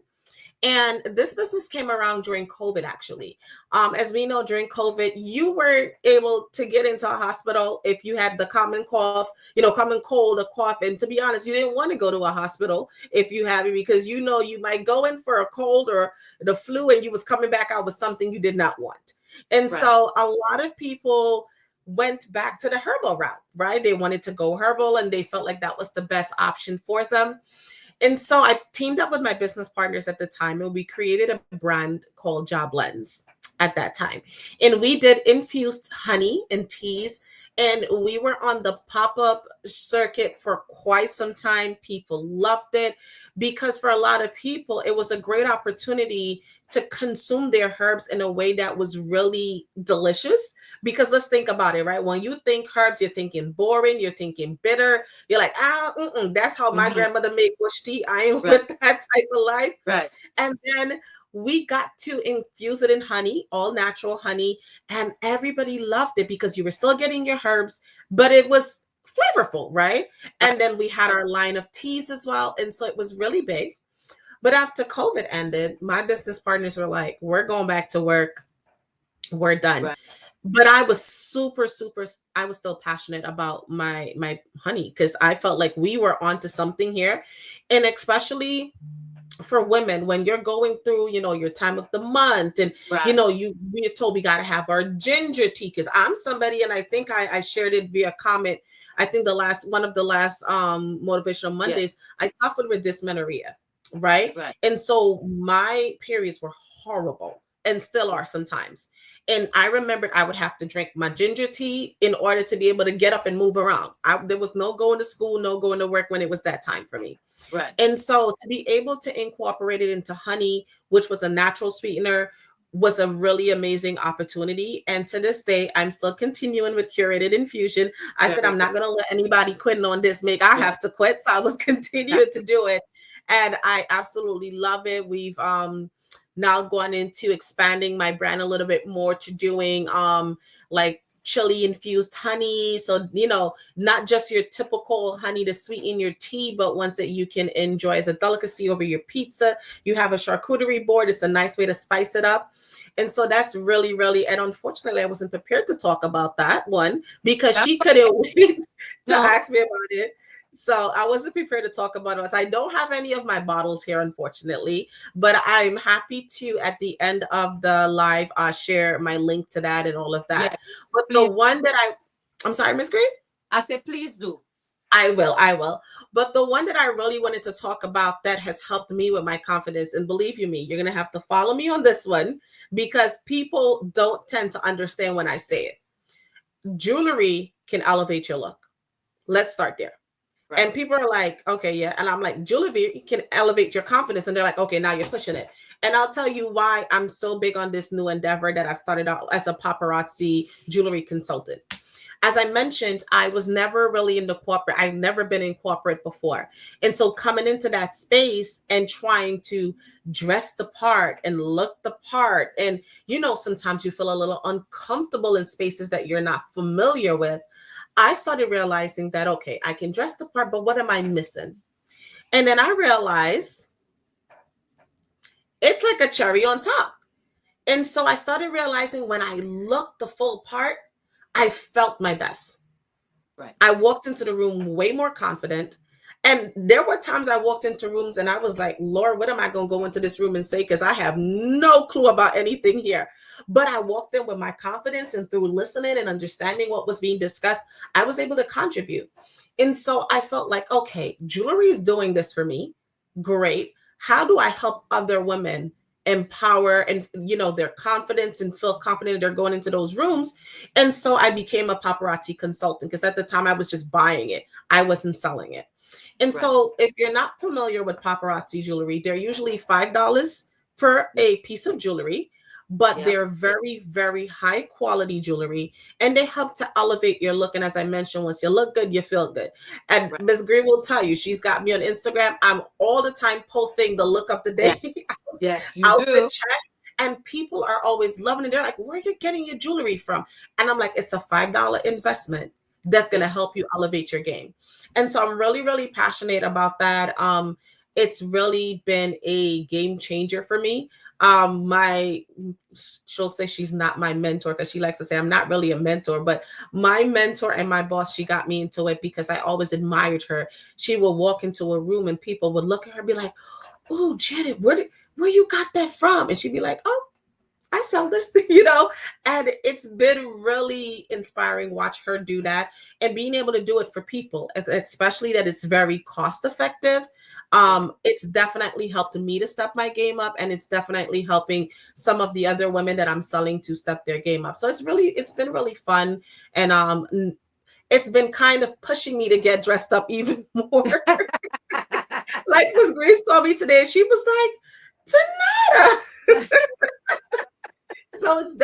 And this business came around during COVID, actually. As we know, during COVID, you were able to get into a hospital if you had the common cough, common cold, a cough. And to be honest, you didn't want to go to a hospital if you have it because you might go in for a cold or the flu and you was coming back out with something you did not want. And Right. so a lot of people went back to the herbal route, right? They wanted to go herbal and they felt like that was the best option for them. And so I teamed up with my business partners at the time and we created a brand called Job Lens at that time. And we did infused honey and teas. And we were on the pop up circuit for quite some time. People loved it because for a lot of people, it was a great opportunity to consume their herbs in a way that was really delicious. Because let's think about it, right? When you think herbs, you're thinking boring, you're thinking bitter, you're like, that's how my Mm-hmm. grandmother made bush tea. I ain't Right. with that type of life. Right. And then we got to infuse it in honey, all natural honey, and everybody loved it because you were still getting your herbs, but it was flavorful, right? Right. And then we had our line of teas as well. And so it was really big. But after COVID ended, my business partners were like, we're going back to work. We're done. Right. But I was I was still passionate about my honey because I felt like we were onto something here. And especially for women, when you're going through, your time of the month and, Right. we're told we got to have our ginger tea because I'm somebody, and I think I shared it via comment. I think one of the last Motivational Yeah. Mondays, I suffered with dysmenorrhea, right? Right. And so my periods were horrible. and still are sometimes. And I remembered I would have to drink my ginger tea in order to be able to get up and move around. There was no going to school, no going to work when it was that time for me. Right. And so to be able to incorporate it into honey, which was a natural sweetener, was a really amazing opportunity. And to this day, I'm still continuing with curated infusion. I said, Very I'm good. not going to let anybody quitting on this make I Yeah. have to quit. So I was continuing to do it. And I absolutely love it. We've now gone into expanding my brand a little bit more to doing like chili infused honey. So, not just your typical honey to sweeten your tea, but ones that you can enjoy as a delicacy over your pizza. You have a charcuterie board. It's a nice way to spice it up. And so that's really, really, and unfortunately, I wasn't prepared to talk about that one because That's she couldn't wait to no. ask me about it. So I wasn't prepared to talk about it. I don't have any of my bottles here, unfortunately, but I'm happy to, at the end of the live, share my link to that and all of Yeah. that. But the Please. one that I'm sorry, Miss Green? I said, please do. I will. But the one that I really wanted to talk about that has helped me with my confidence, and believe you me, you're going to have to follow me on this one because people don't tend to understand when I say it. Jewelry can elevate your look. Let's start there. Right. And people are like, okay, yeah. And I'm like, jewelry can elevate your confidence. And they're like, okay, now you're pushing it. And I'll tell you why I'm so big on this new endeavor that I've started out as a paparazzi jewelry consultant. As I mentioned, I was never really into corporate. I've never been in corporate before. And so coming into that space and trying to dress the part and look the part. And, sometimes you feel a little uncomfortable in spaces that you're not familiar with. I started realizing that, okay, I can dress the part, but what am I missing? And then I realized it's like a cherry on top. And so I started realizing when I looked the full part, I felt my best. Right. I walked into the room way more confident. And there were times I walked into rooms and I was like, Lord, what am I going to go into this room and say? Because I have no clue about anything here. But I walked in with my confidence, and through listening and understanding what was being discussed, I was able to contribute. And so I felt like, okay, jewelry is doing this for me. Great. How do I help other women empower and their confidence and feel confident they're going into those rooms? And so I became a paparazzi consultant because at the time I was just buying it. I wasn't selling it. And Right. so if you're not familiar with paparazzi jewelry, they're usually $5 per a piece of jewelry, but Yeah. they're very, very high quality jewelry, and they help to elevate your look. And as I mentioned, once you look good, you feel good. And Right. Ms. Green will tell you, she's got me on Instagram. I'm all the time posting the look of the Yeah. day Yes, you outfit do. check. And people are always loving it. They're like, where are you getting your jewelry from? And I'm like, it's a $5 investment that's going Yeah. to help you elevate your game. And so I'm really, really passionate about that. It's really been a game changer for me. My She'll say she's not my mentor because she likes to say I'm not really a mentor, but my mentor and my boss, she got me into it because I always admired her. She would walk into a room and people would look at her and be like, oh, Janet, where you got that from? And she'd be like, oh, I sell this, and it's been really inspiring watch her do that and being able to do it for people, especially that it's very cost effective. Yeah. It's definitely helped me to step my game up, and it's definitely helping some of the other women that I'm selling to step their game up. So it's been really fun. And it's been kind of pushing me to get dressed up even more. Like Miss Grace saw me today, she was like, Tanada. So it's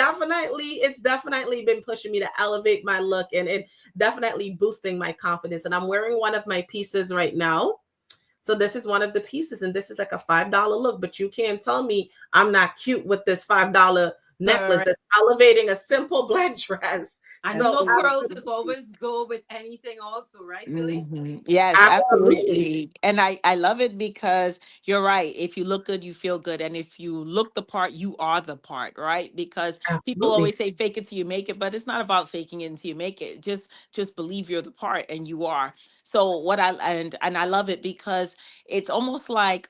definitely been pushing me to elevate my look, and definitely boosting my confidence. And I'm wearing one of my pieces right now. So this is one of the pieces, and this is like a $5 look, but you can't tell me I'm not cute with this $5 necklace Correct. that's elevating a simple black dress. And So pearls is absolutely, always go with anything also, right, Philly? Yes, absolutely. absolutely. And I love it because you're right. If you look good, you feel good. And if you look the part, you are the part, right? Because people Absolutely. always say fake it till you make it, but it's not about faking it until you make it. Just believe you're the part and you are. So what I and I love it because it's almost like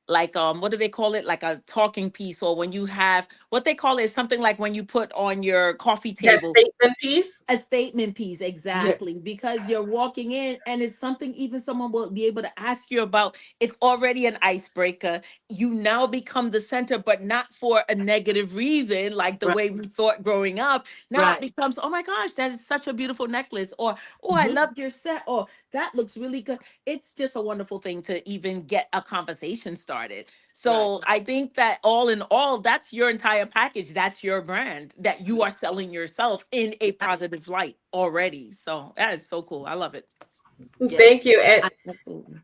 like what do they call it, like a talking piece, or when you have what they call it, something like when you put on your coffee That table, statement piece. a statement piece, Yeah. exactly, because you're walking in and it's something even someone will be able to ask you about. It's already an icebreaker. You now become the center, but not for a negative reason like the Right. way we thought growing up. Now it Right. becomes, oh my gosh, that is such a beautiful necklace, or oh, I Mhm. loved your set, or that looks really good. It's just a wonderful thing to even get a conversation started. Right. So I think that all in all, that's your entire package. That's your brand that you are selling yourself in a Yeah. positive light already. So that is so cool. I love it. Yeah. Thank you. And And Absolutely. go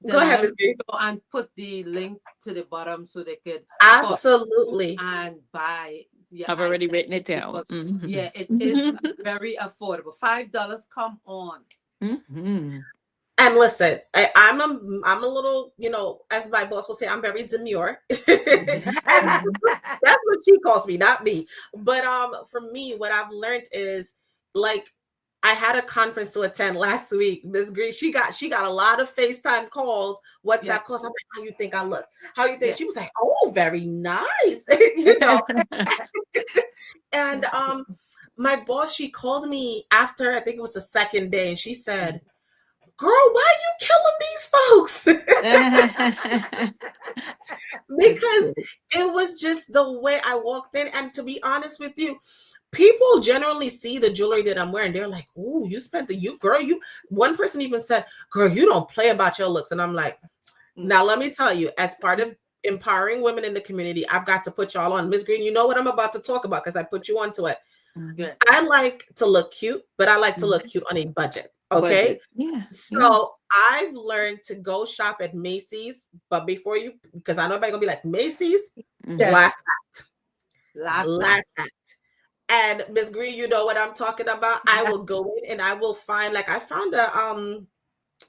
then ahead, Ms. remember Green. to go and put the link to the bottom so they could follow Absolutely. and buy your I've already items written it down. because yeah, it is very affordable. $5. Come on. Hmm. And listen, I'm a little, as my boss will say, I'm very demure. And that's what she calls me, not me. But for me, what I've learned is, like, I had a conference to attend last week. Miss Green, she got a lot of FaceTime calls, Yeah. WhatsApp calls. I'm like, how you think I look? How you think? Yeah. She was like, oh, very nice. And my boss, she called me after, I think it was the second day, and she said, girl, why you killing these folks? That's Because good. it was just the way I walked in. And to be honest with you, people generally see the jewelry that I'm wearing. They're like, "Ooh, you spent you girl, you." One person even said, "Girl, you don't play about your looks." And I'm like, Mm. now let me tell you, as part of empowering women in the community, I've got to put y'all on. Miss Green, you know what I'm about to talk about because I put you onto it. Mhm. Good. I like to look cute, but I like to Mhm. look cute on a budget. Okay. Budget. Yeah. Yeah. So I've learned to go shop at Macy's, but before you, because I know everybody gonna be like, Macy's, Mhm. Yes. last Last night. last act. And Miss Green, you know what I'm talking about. I Yeah. will go in and I will find, like, I found a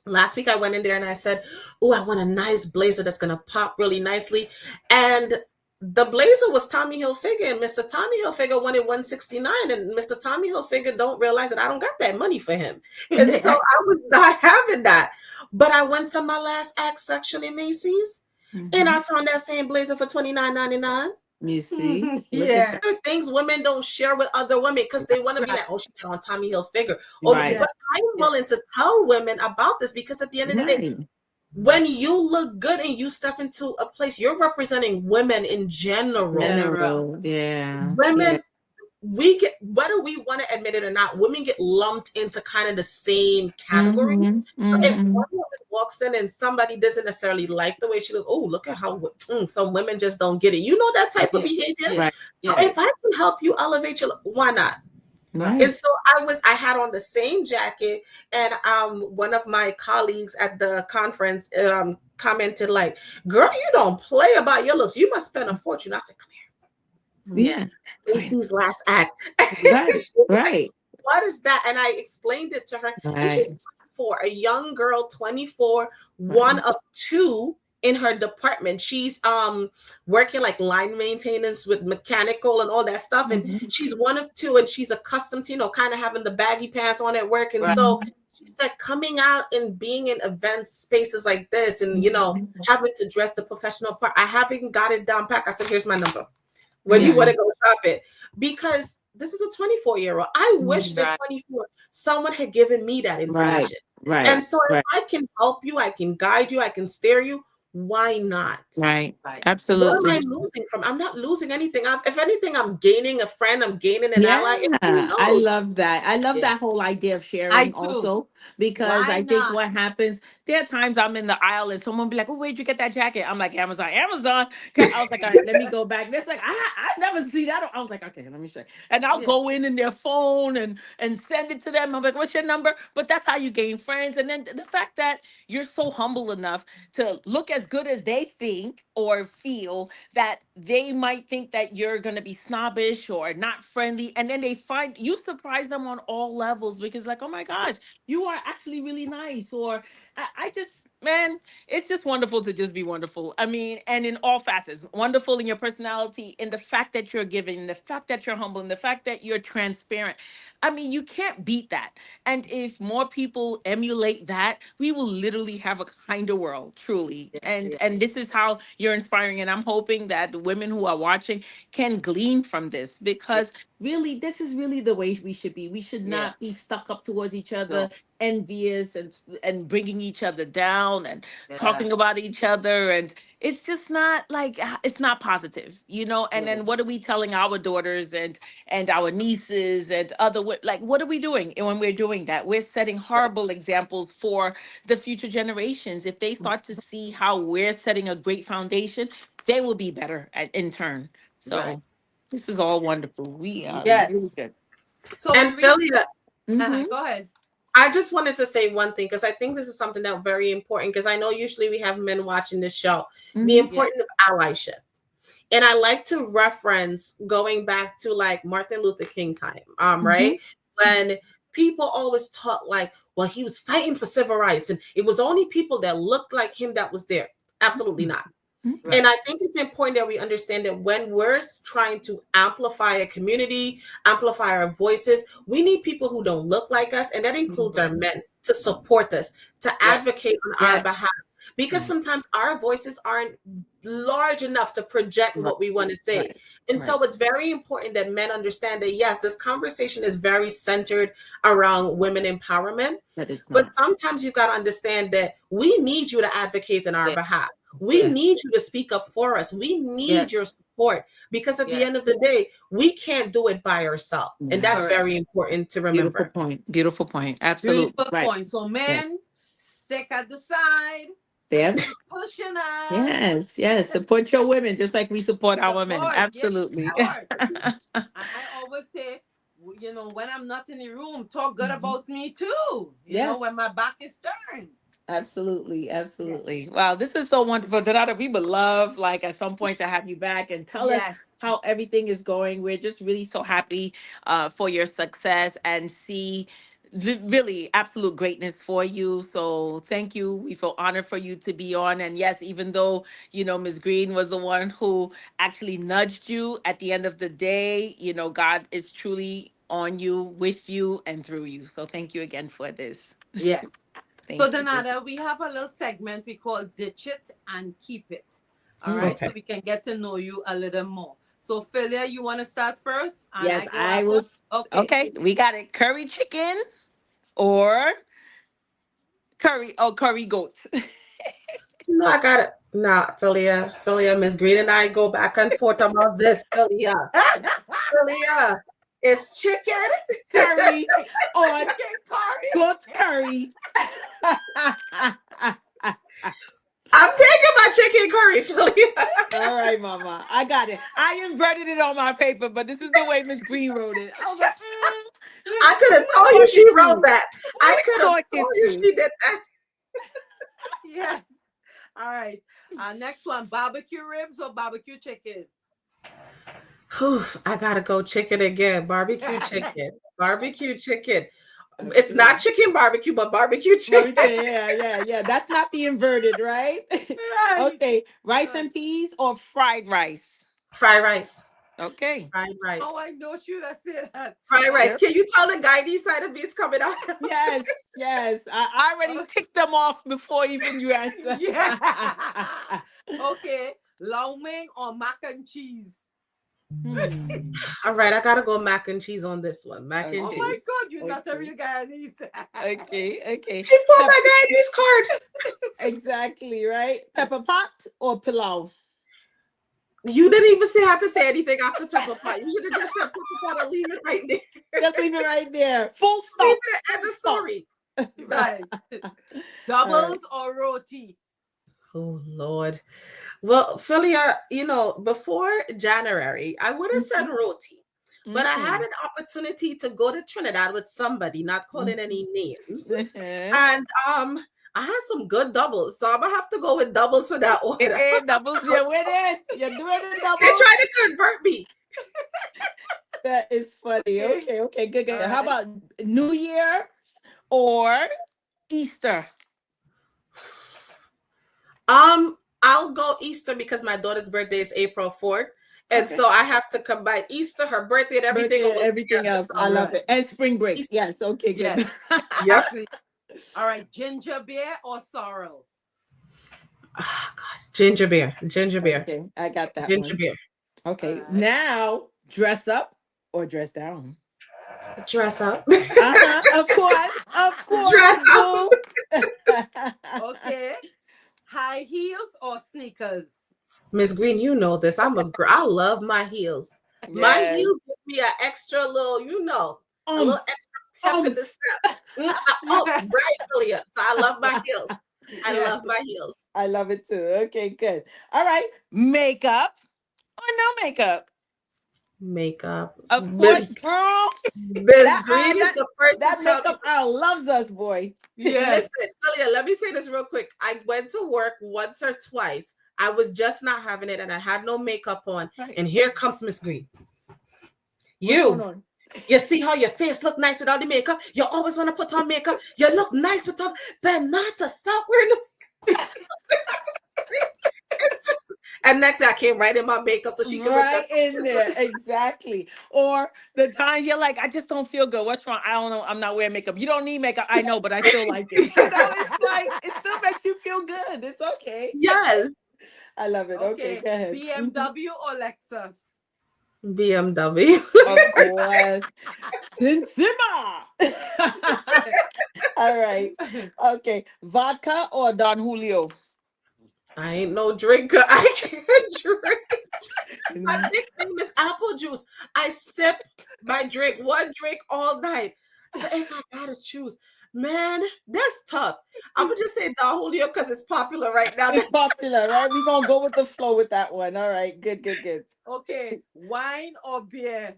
last week I went in there and I said, oh, I want a nice blazer that's gonna pop really nicely. And the blazer was Tommy Hilfiger, and Mr. Tommy Hilfiger wanted 169, and Mr. Tommy Hilfiger don't realize that I don't got that money for him. And so I was not having that. But I went to my last act section in Macy's and I Mhm. found that same blazer for $29.99. You see? Look at Yeah. that. Are things women don't share with other women because they want to be Right. like, oh, she got on Tommy Hilfiger. Oh, Right. Yeah. but I'm Yeah. willing to tell women about this because at the end of the day, Right. when you look good and you step into a place, you're representing women in general. General. General. Yeah. Yeah. Women, we get, whether we want to admit it or not, women get lumped into kind of the same category. Hmm. So if Hmm. one woman walks in and somebody doesn't necessarily like the way she looks, oh, look at how some women just don't get it. You know that type of Yeah. behavior. Yeah. Right. So Yes. if I can help you elevate your, why not? Right. And Right. so I had on the same jacket, and one of my colleagues at the conference commented like, "Girl, you don't play about your looks. You must spend a fortune." I said, "Come Yeah. Yeah. here, Right. Macy's last act." Right. She was like, Right. what is that? And I explained it to her, and she's Right. 24, a young girl, 24, one Right. of two in her department. She's working like line maintenance with mechanical and all that stuff. And Mhm. she's one of two, and she's accustomed to, kind of having the baggy pants on at work. And Right. so Mhm. she said coming out and being in event spaces like this and Mhm. having to dress the professional part. I haven't got it down pat. I said, here's my number when you Yeah. want to go shop it, because this is a 24-year-old. I wish Mhm. that Right. 24 someone had given me that Right. information. Right. And Right. so if Right. I can help you, I can guide you, I can steer you, why not? Right. Right. What am Absolutely. I losing from? I'm not losing anything. If anything, I'm gaining a friend, I'm gaining an Yeah, ally. And who I knows? love that. I love Yeah. that whole idea of I sharing too. also, because Why I think not? what happens, there are times I'm in the aisle and someone be like, oh, where'd you get that jacket? I'm like, Amazon, Amazon. 'Cause I was like, all right, let me go back. It's like, I never see that. I was like, okay, let me show you. And I'll Yeah. go in their phone and send it to them. I'm like, what's your number? But that's how you gain friends. And then the fact that you're so humble enough to look as good as they think or feel, that they might think that you're going to be snobbish or not friendly, and then they find you surprise them on all levels, because like, oh my gosh, you are actually really nice, or I just Man, it's just wonderful to just be wonderful. I mean, and in all facets, wonderful in your personality, in the fact that you're giving, the fact that you're humble, and the fact that you're transparent. I mean, you can't beat that. And if more people emulate that, we will literally have a kinder world, truly. Yeah, And yeah, and this is how you're inspiring. And I'm hoping that the women who are watching can glean from this, yeah, because really, this is really the way we should be. We should yeah. not be stuck up towards each other, No, envious, and bringing each other down and yeah, talking about each other. And it's just not like, it's not positive, and no, then what are we telling our daughters and our nieces and like, what are we doing? And when we're doing that, we're setting right, horrible examples for the future generations. If they start to see how we're setting a great foundation, they will be better in turn. right. So this is all wonderful. We are really Yes. good. So And Philia, Hmm. go ahead. I just wanted to say one thing because I think this is something that's very important because I know usually we have men watching this show. The Hmm. Yeah, importance of allyship. And I like to reference going back to like Martin Luther King time, Hmm. right? When people always taught like, well, he was fighting for civil rights and it was only people that looked like him that was there. Absolutely not. And right. I think it's important that we understand that when we're trying to amplify a community, amplify our voices, we need people who don't look like us. And that includes our Right. men to support us, to Yes, advocate on our yes, behalf. Because Right. sometimes our voices aren't large enough to project right, what we want to say. Right. And Right. so it's very important that men understand that, yes, this conversation is very centered around women empowerment. That is But not. sometimes you've got to understand that we need you to advocate on our yes, behalf. We yes, need you to speak up for us. We need your yes, support because at the yes. end of the day, we can't do it by ourselves. And Yeah. that's Correct. very important to Beautiful remember. point. Beautiful point. Absolutely. Beautiful Right. point. So Yes. men, stick at the side and Step. keep pushing us. Yes. Yes. Support your women just like we support our women. Support, yes, Absolutely. support. And I always say, when I'm not in the room, talk good Mhm. about me too. Yes. When my back is turned. Absolutely. Yes. Absolutely. Wow. This is so wonderful. Donata, we would love, like, at some point to have you back and tell us Yes. how everything is going. We're just really so happy for your success and see really absolute greatness for you. So thank you. We feel honored for you to be on. And yes, even though, Ms. Green was the one who actually nudged you at the end of the day, God is truly on you, with you, and through you. So thank you again for this. Yes. So Thank you. Donada, we have a little segment we call Ditch It and Keep It. All right. So Okay. we can get to know you a little more. So Philia, you want to start first? And Yes, I go I after? will. Okay. Okay, we got it. Curry chicken or curry goat. No, I got it. Nah, Philia, Miss Green and I go back and forth about this. Philia, it's chicken. Curry or Chicken curry. goat curry. I'm taking my chicken curry, Philia. All right, Mama. I got it. I inverted it on my paper, but this is the way Miss Green wrote it. I was like, I could have told you she wrote that. I could have told you to. she did that. Yes. All right. Next one, barbecue ribs or barbecue chicken? Whew, I gotta go chicken again. Barbecue chicken. Barbecue chicken. It's not chicken barbecue, but barbecue chicken. Yeah. That's not the inverted, right? Right. Okay. Rice and peas or fried rice? Fried rice. Okay. Fried rice. Oh, I know she would have said that. Fried rice. Yep. Can you tell the guy these side of me is coming out? Yes. I already ticked them off before even you answered. Yeah. Okay. Lau mein or mac and cheese? All right, I gotta go mac and cheese on this one. Mac and Oh cheese. my God, you're not a Okay. real Guyanese. Okay. She pulled my Guyanese card. Exactly, right? Pepper pot or pilau? You didn't even have to say anything after pepper pot. You should have just said pepper pot and leave it right there. Just leave it right there. Full Leave stop. it at the story. Right. Doubles or roti? Oh Lord. Well, Philia, before January, I would have said roti. But I had an opportunity to go to Trinidad with somebody, not calling any names. And I had some good doubles. So I'm gonna have to go with doubles for that one. Hey, doubles, you're with it. You're doing it, doubles. They're trying to convert me. That is funny. Okay, good. All How right. about New Year or Easter? I'll go Easter because my daughter's birthday is April 4th. And Okay. so I have to combine Easter, her birthday, and everything Birthday and all everything together. else. I So love Right. it. And spring break. Easter, Yes. Okay, Yes, good. yep. exactly. All right, ginger beer or sorrel? Oh, God. Ginger beer. Ginger beer. Okay, I got that Ginger one. beer. All Okay, right. now dress up or dress down. Dress up. Uh-huh. Of course, Dress up. boo. Okay. High heels or sneakers? Miss Green, you know this. I love my heels. My Yes. heels give me an extra little, a Um, little extra pep in the step. Yeah. Right, Julia. So I love my heels. I Yeah. love my heels. I love it too. Okay, good. All right. Makeup or no makeup? Makeup. Of course, girl. Miss That Green is the first to that tell me. makeup aisle loves us, boy. Yes. Listen, Julia, let me say this real quick. I went to work once or twice. I was just not having it and I had no makeup on. Right. And here comes Miss Green. What's going You on? You see how your face look nice without the makeup? You always want to put on makeup. You look nice without then not to stop wearing the and next I came right in my makeup so she could look Right at in there, exactly. Or the times you're like, I just don't feel good. What's wrong? I don't know. I'm not wearing makeup. You don't need makeup. I know, but I still like it. It's like it still makes you feel good. It's okay. Yes. I love it. Okay, Okay. go ahead. BMW or Lexus? BMW. Of course. Sin Simba. All right. Okay. Vodka or Don Julio? I ain't no drinker. I can't drink. My Mm, nickname is apple juice. I sip my drink, one drink all night. So if I gotta choose, man, that's tough. I'm gonna just say Don Julio because it's popular right now. it's popular, right? We're gonna go with the flow with that one. All right. Good, good, good. Okay. Wine or beer?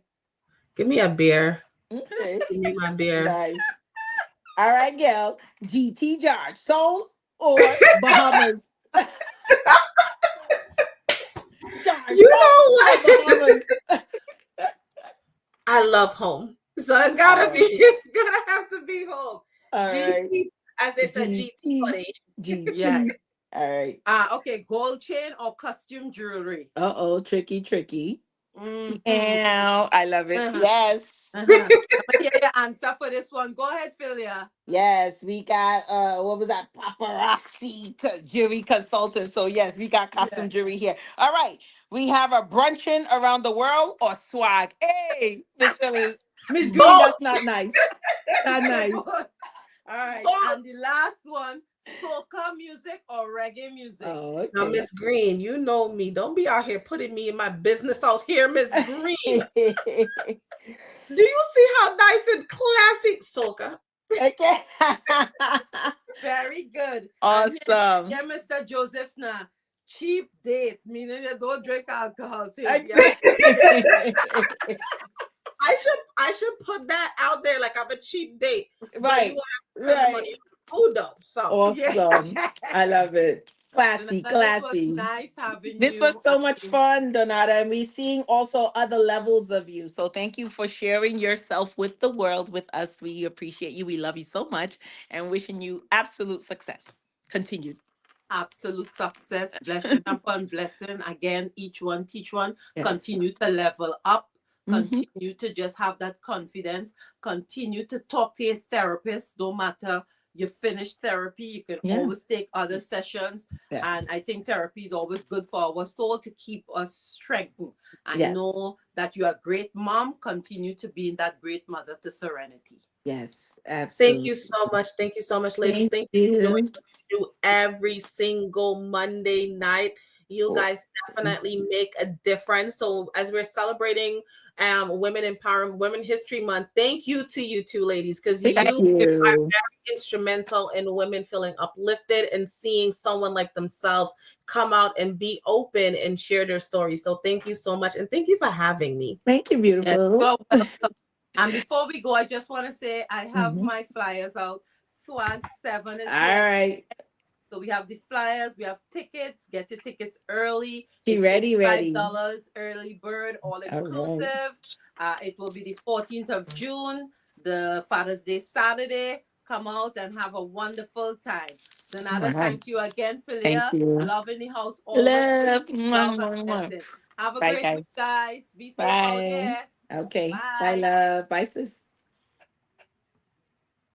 Give me a beer. Okay. Give me my beer. Nice. All right, Gail. GT George, Seoul or Bahamas? George, You Seoul know or what? Bahamas? I love home. So it's All gotta be, right. it's gonna have to be home. All right. GT, as they said, GT GT. buddy. Yes. GT. All right. Okay. Gold chain or costume jewelry? Uh-oh, tricky, tricky. Mm-hmm. Ow, I love it. Uh-huh. Yes. Uh-huh. I'm gonna hear your answer for this one. Go ahead, Philia. Yes, we got what was that paparazzi jury consultant. So yes, we got Yeah. costume jury here. All right. We have a brunching around the world or swag. Hey, Miss Phyllis. Miss Green, Both, that's not nice. Not Say nice. both. All right. both. And the last one, soca music or reggae music? Oh, Now, okay. Miss Green, you know me. Don't be out here putting me in my business out here, Miss Green. Do you see how nice and classy Soka? Okay. Very good. And Awesome. here, Mr. Joseph, now, cheap date, meaning you don't drink alcohol. So yeah. Exactly. I should put that out there like I'm a cheap date, but you Right. will have to spend the money Right. on food though. So Yeah. Awesome. I love it. Classy, This was classy. nice having This you. was so much fun, Donata, and we're seeing also other levels of you. So thank you for sharing yourself with the world with us. We appreciate you. We love you so much and wishing you absolute success. Continued. Absolute success, blessing upon blessing. Again, each one teach one. Yes. Continue to level up. Hmm. Continue to just have that confidence. Continue to talk to your therapist. No matter you finish therapy, you can Yeah. always take other sessions. Yeah. And I think therapy is always good for our soul to keep us strengthened. I Yes. know that you're a great mom. Continue to be that great mother to Serenity. Yes. thank you Absolutely. so much. Thank you so much, ladies. Thank Thank you for doing you. what you do every single Monday night. You guys definitely make a difference. So as we're celebrating Women Empowerment, Women History Month, thank you to you two ladies because Thank you are you. very instrumental in women feeling uplifted and seeing someone like themselves come out and be open and share their stories. So thank you so much. And thank you for having me. Thank you, Yes, beautiful. you're welcome. And before we go, I just want to say I have Mhm. my flyers out. Swag 7 is All here. right. So we have the flyers, we have tickets. Get your tickets early. She It's ready, ready. $85 early bird, all All right. inclusive. It will be the 14th of June, the Father's Day Saturday. Come out and have a wonderful time. All Donata, right. thank you again, Thank Philia. you. Love in the house always. Love. Peace, Mwah, love, and mwah, mwah. blessing. Have a Bye, great week, guys. guys. Be safe out Bye. there. Okay. Bye, Bye. love. Bye, sis.